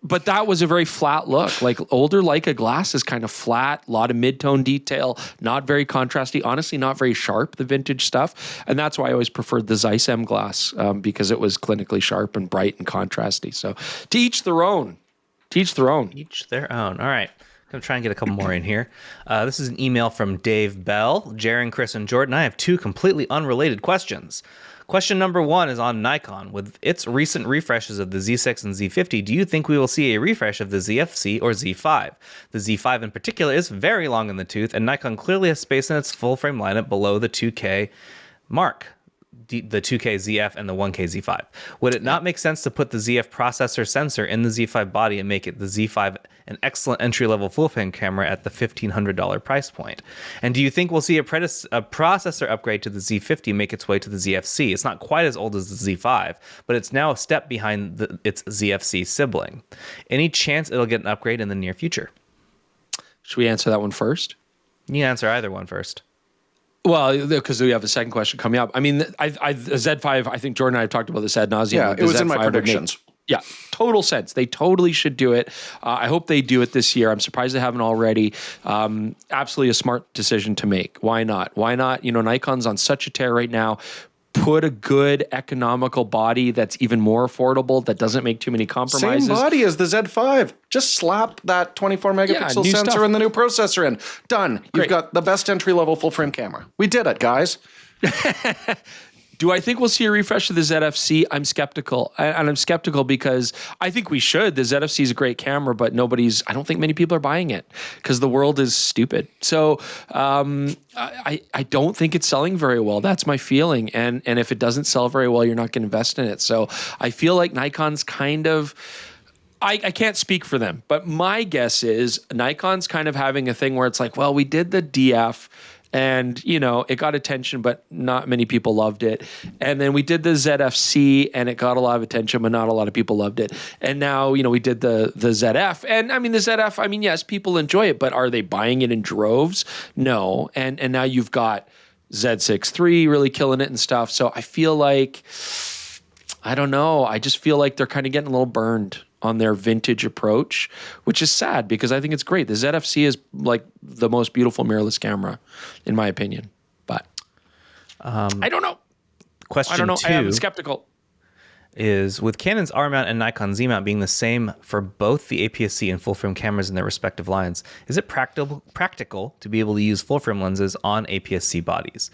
But that was a very flat look. Like older Leica glass is kind of flat, a lot of mid-tone detail, not very contrasty, honestly, not very sharp, the vintage stuff. And that's why I always preferred the Zeiss M glass because it was clinically sharp and bright and contrasty. So to each their own. Teach their own. Each their own. All right. I'm going to try and get a couple more in here. This is an email from Dave Bell. Jaren, Chris, and Jordan, I have two completely unrelated questions. Question number one is on Nikon. With its recent refreshes of the Z6 and Z50, do you think we will see a refresh of the ZFC or Z5? The Z5 in particular is very long in the tooth, and Nikon clearly has space in its full-frame lineup below the 2K mark. The 2K ZF and the 1K Z5. Would it not make sense to put the ZF processor sensor in the Z5 body and make it the Z5 an excellent entry-level full-frame camera at the $1,500 price point? And do you think we'll see a processor upgrade to the Z50 make its way to the ZFC? It's not quite as old as the Z5, but it's now a step behind its ZFC sibling. Any chance it'll get an upgrade in the near future? Should we answer that one first? You can answer either one first. Well, because we have a second question coming up. I mean, the Z5, I think Jordan and I have talked about this ad nauseum. Yeah, it was in my predictions. Yeah, total sense. They totally should do it. I hope they do it this year. I'm surprised they haven't already. Absolutely a smart decision to make. Why not? Why not? Nikon's on such a tear right now. Put a good economical body that's even more affordable, that doesn't make too many compromises. Same body as the Z5. Just slap that 24 megapixel sensor and the new processor in. Done. Great. You've got the best entry-level full-frame camera. We did it, guys. Do I think we'll see a refresh of the ZFC? I'm skeptical. And I'm skeptical because I think we should. The ZFC is a great camera, but I don't think many people are buying it because the world is stupid. So I don't think it's selling very well. That's my feeling. And if it doesn't sell very well, you're not going to invest in it. So I feel like Nikon's kind of... I can't speak for them, but my guess is Nikon's kind of having a thing where it's like, well, we did the DF and, it got attention, but not many people loved it. And then we did the ZFC and it got a lot of attention, but not a lot of people loved it. And now, we did the ZF. And I mean, the ZF, yes, people enjoy it, but are they buying it in droves? No. And now you've got Z6 III really killing it and stuff. So I feel like I don't know. I just feel like they're kind of getting a little burned on their vintage approach, which is sad because I think it's great. The ZFC is like the most beautiful mirrorless camera, in my opinion. But I don't know. Question I don't know. two. I am skeptical. Is with Canon's R-mount and Nikon Z-mount being the same for both the APS-C and full-frame cameras in their respective lines, is it practical to be able to use full-frame lenses on APS-C bodies?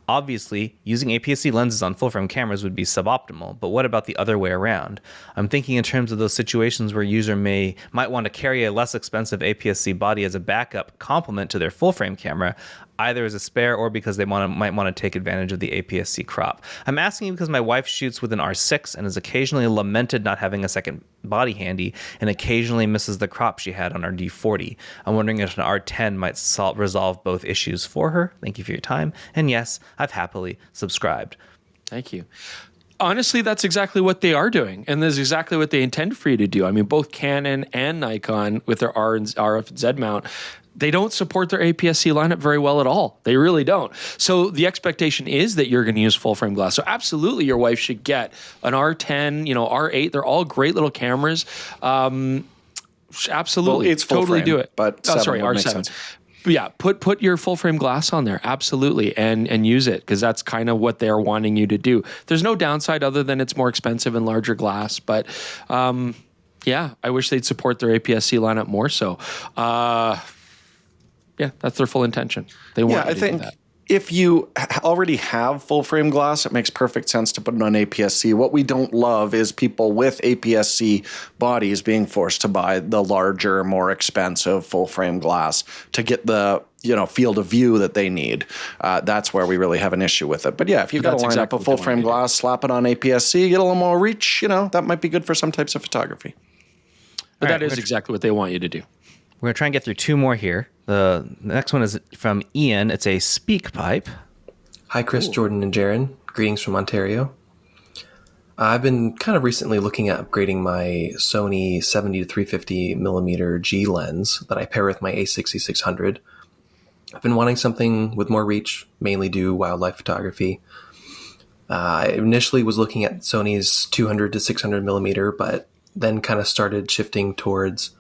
Obviously, using APS-C lenses on full-frame cameras would be suboptimal, but what about the other way around? I'm thinking in terms of those situations where a user might want to carry a less expensive APS-C body as a backup complement to their full-frame camera, either as a spare or because they might want to take advantage of the APS-C crop. I'm asking because my wife shoots with an R6 and has occasionally lamented not having a second body handy and occasionally misses the crop she had on our D40. I'm wondering if an R10 might resolve both issues for her. Thank you for your time. And yes, I've happily subscribed. Thank you. Honestly, that's exactly what they are doing. And that's exactly what they intend for you to do. I mean, both Canon and Nikon with their RF and Z mount, they don't support their APS-C lineup very well at all. They really don't. So the expectation is that you're going to use full frame glass. So absolutely your wife should get an R10, R8. They're all great little cameras. Absolutely. Well, it's full totally frame, do it. but R7. But yeah, put your full frame glass on there. Absolutely. And use it because that's kind of what they're wanting you to do. There's no downside other than it's more expensive and larger glass. But yeah, I wish they'd support their APS-C lineup more so. Yeah, that's their full intention. They want you to do that. If you already have full frame glass, it makes perfect sense to put it on APS-C. What we don't love is people with APS-C bodies being forced to buy the larger, more expensive full frame glass to get the field of view that they need. That's where we really have an issue with it. But yeah, if you've got to line up a full frame glass, slap it on APS-C, get a little more reach, that might be good for some types of photography. But that is exactly what they want you to do. We're going to try and get through two more here. The next one is from Ian. It's a speak pipe. Hi, Chris, Jordan, and Jaron. Greetings from Ontario. I've been kind of recently looking at upgrading my Sony 70 to 350 millimeter G lens that I pair with my A6600. I've been wanting something with more reach, mainly do wildlife photography. I initially was looking at Sony's 200 to 600 millimeter, but then kind of started shifting towards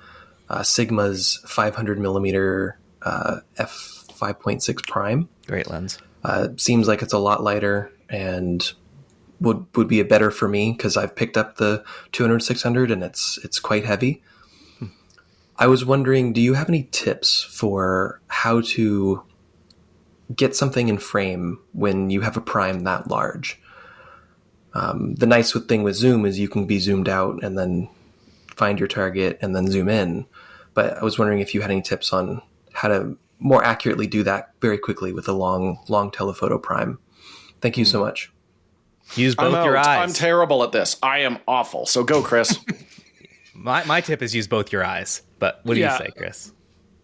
Sigma's 500 millimeter f5.6 prime. Great lens. Seems like it's a lot lighter and would be a better for me because I've picked up the 200-600 and it's quite heavy. I was wondering, do you have any tips for how to get something in frame when you have a prime that large? The nice thing with zoom is you can be zoomed out and then find your target and then zoom in. But I was wondering if you had any tips on how to more accurately do that very quickly with a long telephoto prime. Thank you so much. Use both your eyes. I'm terrible at this. I am awful. So go, Chris. My tip is use both your eyes. But what do you say, Chris?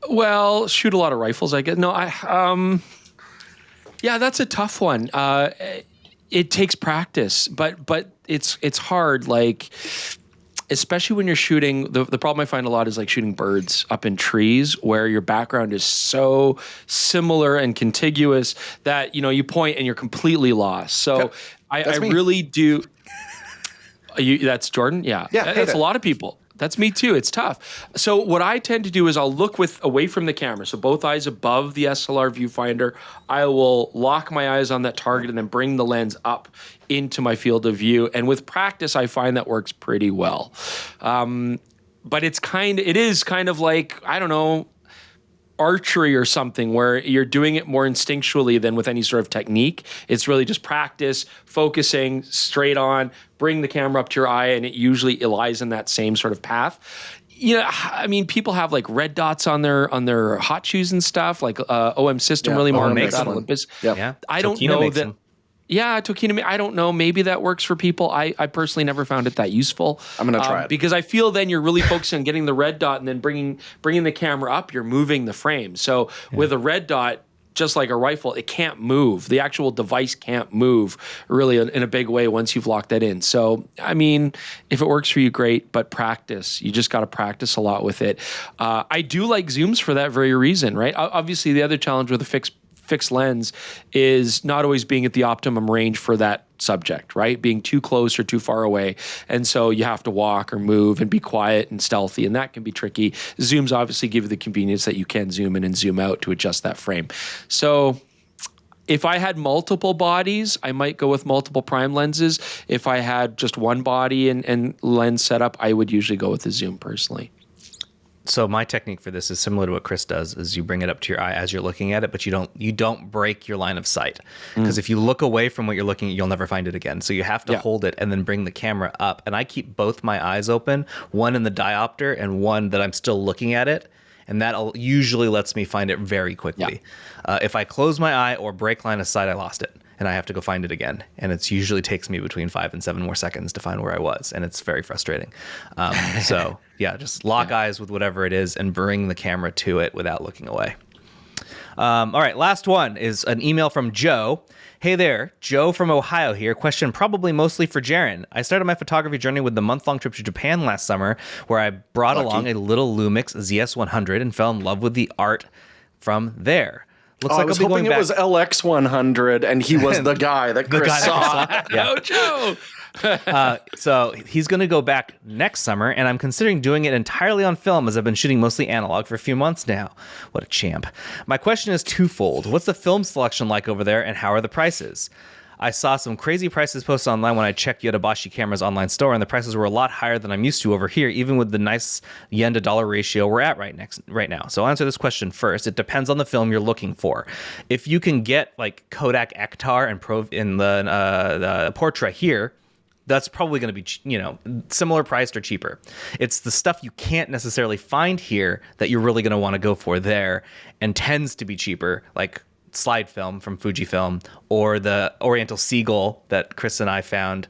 Well, shoot a lot of rifles, I guess. No, yeah, that's a tough one. It takes practice, but it's hard. Like, especially when you're shooting, the problem I find a lot is like shooting birds up in trees where your background is so similar and contiguous that, you point and you're completely lost. So I really do. That's Jordan? Yeah. That's a lot of people. That's me too. It's tough. So what I tend to do is I'll look away from the camera. So both eyes above the SLR viewfinder. I will lock my eyes on that target and then bring the lens up into my field of view. And with practice, I find that works pretty well. But it is kind of like, I don't know, archery or something where you're doing it more instinctually than with any sort of technique. It's really just practice, focusing straight on, bring the camera up to your eye, and it usually lies in that same sort of path. I mean, people have like red dots on their hot shoes and stuff, like OM System really markets that. Olympus. Yeah. I don't know that. Yeah, Tokina, I don't know. Maybe that works for people. I personally never found it that useful. I'm going to try it. Because I feel then you're really focusing on getting the red dot and then bringing the camera up, you're moving the frame. So with a red dot, just like a rifle, it can't move. The actual device can't move really in a big way once you've locked that in. So, I mean, if it works for you, great, but practice. You just got to practice a lot with it. I do like zooms for that very reason, right? Obviously, the other challenge with a fixed lens is not always being at the optimum range for that subject, right? Being too close or too far away. And so you have to walk or move and be quiet and stealthy, and that can be tricky. Zooms obviously give you the convenience that you can zoom in and zoom out to adjust that frame. So if I had multiple bodies, I might go with multiple prime lenses. If I had just one body and lens setup, I would usually go with the zoom personally. So my technique for this is similar to what Chris does, is you bring it up to your eye as you're looking at it, but you don't break your line of sight. Because if you look away from what you're looking at, you'll never find it again. So you have to hold it and then bring the camera up. And I keep both my eyes open, one in the diopter and one that I'm still looking at it. And that usually lets me find it very quickly. If I close my eye or break line of sight, I lost it. And I have to go find it again. And it usually takes me between 5 and 7 more seconds to find where I was. And it's very frustrating. So yeah, just lock eyes with whatever it is and bring the camera to it without looking away. All right, last one is an email from Joe. Hey there, Joe from Ohio here. Question probably mostly for Jaren. I started my photography journey with the month-long trip to Japan last summer, where I brought along a little Lumix ZS100 and fell in love with the art from there. Looks like I was hoping it was LX100, and he was the guy that Chris saw. Oh, Joe! So he's going to go back next summer, and I'm considering doing it entirely on film, as I've been shooting mostly analog for a few months now. What a champ. My question is twofold. What's the film selection like over there, and how are the prices? I saw some crazy prices posted online when I checked Yodobashi Camera's online store, and the prices were a lot higher than I'm used to over here, even with the nice yen to dollar ratio we're at right now. So I'll answer this question first. It depends on the film you're looking for. If you can get like Kodak Ektar and in the Portra here, that's probably going to be, similar priced or cheaper. It's the stuff you can't necessarily find here that you're really going to want to go for there, and tends to be cheaper, like slide film from Fujifilm, or the Oriental Seagull that Chris and I found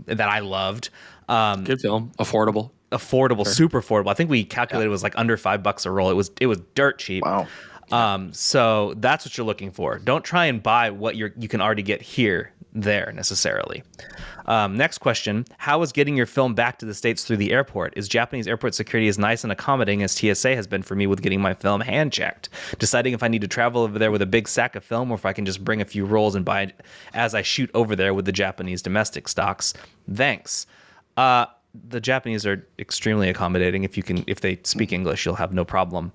that I loved. Good film. Affordable, sure. Super affordable. I think we calculated it was like under $5 a roll. It was dirt cheap. Wow. So that's what you're looking for. Don't try and buy what you can already get there necessarily. Next question. How is getting your film back to the States through the airport? Is Japanese airport security as nice and accommodating as TSA has been for me with getting my film hand checked? Deciding if I need to travel over there with a big sack of film, or if I can just bring a few rolls and buy it as I shoot over there with the Japanese domestic stocks. Thanks. The Japanese are extremely accommodating. If they speak English, you'll have no problem.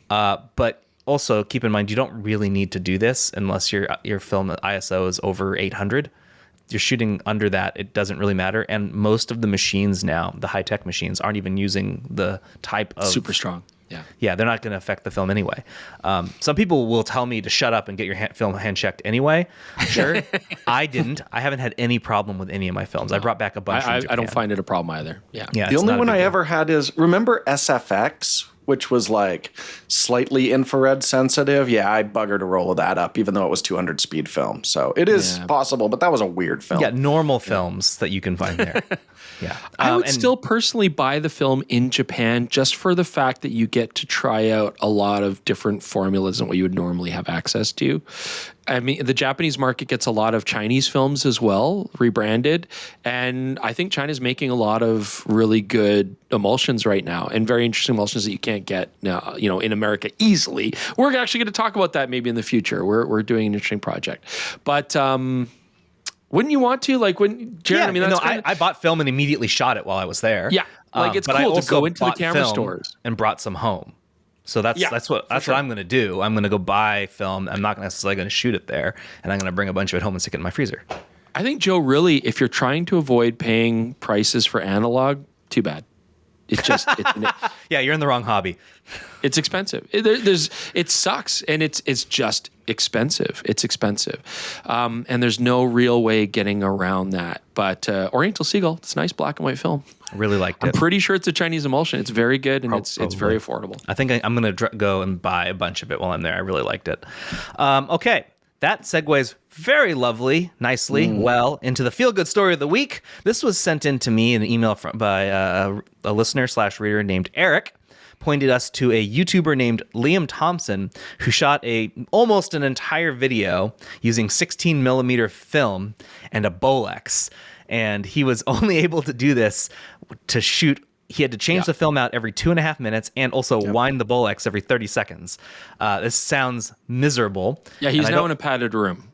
But also keep in mind, you don't really need to do this unless your film ISO is over 800. You're shooting under that, it doesn't really matter. And most of the machines now, the high-tech machines, aren't even using the type of... Super strong. Yeah, they're not going to affect the film anyway. Some people will tell me to shut up and get your film hand-checked anyway. Sure. I didn't. I haven't had any problem with any of my films. I brought back a bunch from Japan. I don't find it a problem either. Yeah. The only one I ever had is, remember SFX, which was like slightly infrared sensitive? Yeah, I buggered a roll of that up, even though it was 200 speed film. So it is possible, but that was a weird film. Yeah, normal films that you can find there. Yeah. I would still personally buy the film in Japan, just for the fact that you get to try out a lot of different formulas than what you would normally have access to. I mean, the Japanese market gets a lot of Chinese films as well, rebranded. And I think China's making a lot of really good emulsions right now, and very interesting emulsions that you can't get now, in America easily. We're actually going to talk about that maybe in the future. We're doing an interesting project. But wouldn't you want to? Jared, yeah, I mean, I bought film and immediately shot it while I was there. Yeah, it's but I cool to also go into the bought camera film stores and brought some home. So that's what I'm going to do. I'm going to go buy film. I'm not necessarily going to shoot it there, and I'm going to bring a bunch of it home and stick it in my freezer. I think, Joe, really, if you're trying to avoid paying prices for analog, too bad. It's just yeah, you're in the wrong hobby. It's expensive. It sucks, and it's just expensive. It's expensive, and there's no real way getting around that. But Oriental Seagull, it's a nice black and white film. I really liked it. I'm pretty sure it's a Chinese emulsion. It's very good, and it's very affordable. I think I'm going to go and buy a bunch of it while I'm there. I really liked it. Okay. That segues very nicely, well, into the feel-good story of the week. This was sent in to me in an email by a listener/reader named Eric. Pointed us to a YouTuber named Liam Thompson, who shot almost an entire video using 16 millimeter film and a Bolex. And he was only able to do this to shoot. He had to change the film out every 2.5 minutes and also wind the Bolex every 30 seconds. This sounds miserable. Yeah, he's now in a padded room.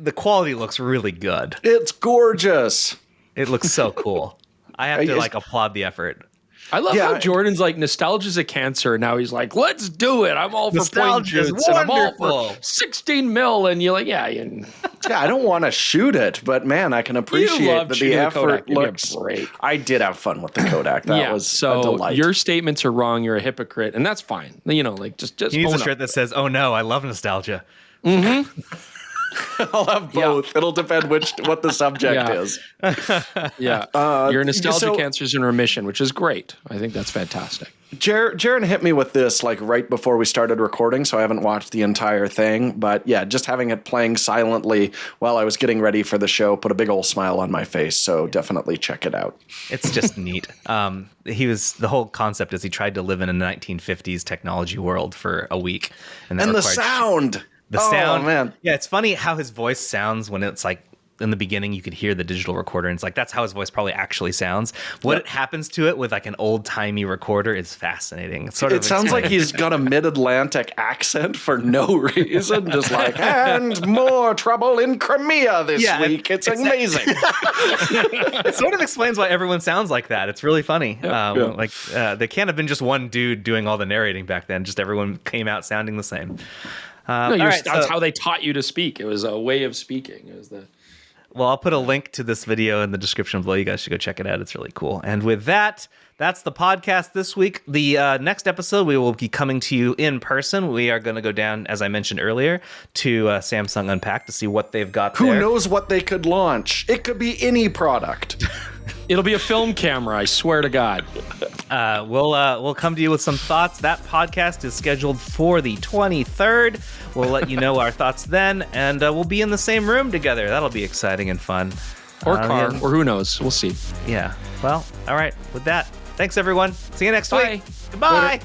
the quality looks really good. It's gorgeous. It looks so cool. I have to like applaud the effort. I love how Jordan's like, nostalgia's a cancer. Now he's like, let's do it. I'm all for point Nostalgia's shoots and I'm all wonderful. for 16 mil. And you're like, yeah. I don't want to shoot it, but man, I can appreciate loved that the shooting the Kodak. effort Give me a looks. break. I did have fun with the Kodak. That was so a delight. your statements are wrong. You're a hypocrite, and that's fine. You know, like just He needs own a shirt up. that says, "Oh no, I love nostalgia." I'll have both. It'll depend what the subject is. Yeah, your nostalgia so- cancer's in remission, which is great. I think that's fantastic. Jaron hit me with this like right before we started recording, so I haven't watched the entire thing. But yeah, just having it playing silently while I was getting ready for the show put a big old smile on my face. So definitely check it out. It's just neat. The whole concept is he tried to live in a 1950s technology world for a week, and that And the required sound. The sound, man. Yeah, it's funny how his voice sounds when it's like in the beginning you could hear the digital recorder, and it's like that's how his voice probably actually sounds. What happens to it with like an old timey recorder is fascinating. It sounds like he's got a mid-Atlantic accent for no reason, just like, and more trouble in Crimea this week. It's amazing. It sort of explains why everyone sounds like that. It's really funny. Like there can't have been just one dude doing all the narrating back then. Just everyone came out sounding the same. That's how they taught you to speak. It was a way of speaking. It was the. Well, I'll put a link to this video in the description below. You guys should go check it out. It's really cool. And with that, that's the podcast this week. The next episode, we will be coming to you in person. We are going to go down, as I mentioned earlier, to Samsung Unpacked to see what they've got there. Who knows what they could launch? It could be any product. It'll be a film camera, I swear to God. We'll come to you with some thoughts. That podcast is scheduled for the 23rd. We'll let you know our thoughts then, and we'll be in the same room together. That'll be exciting and fun. Or car, or who knows. We'll see. Yeah. Well, all right. With that, thanks, everyone. See you next Bye. week. Goodbye. Later.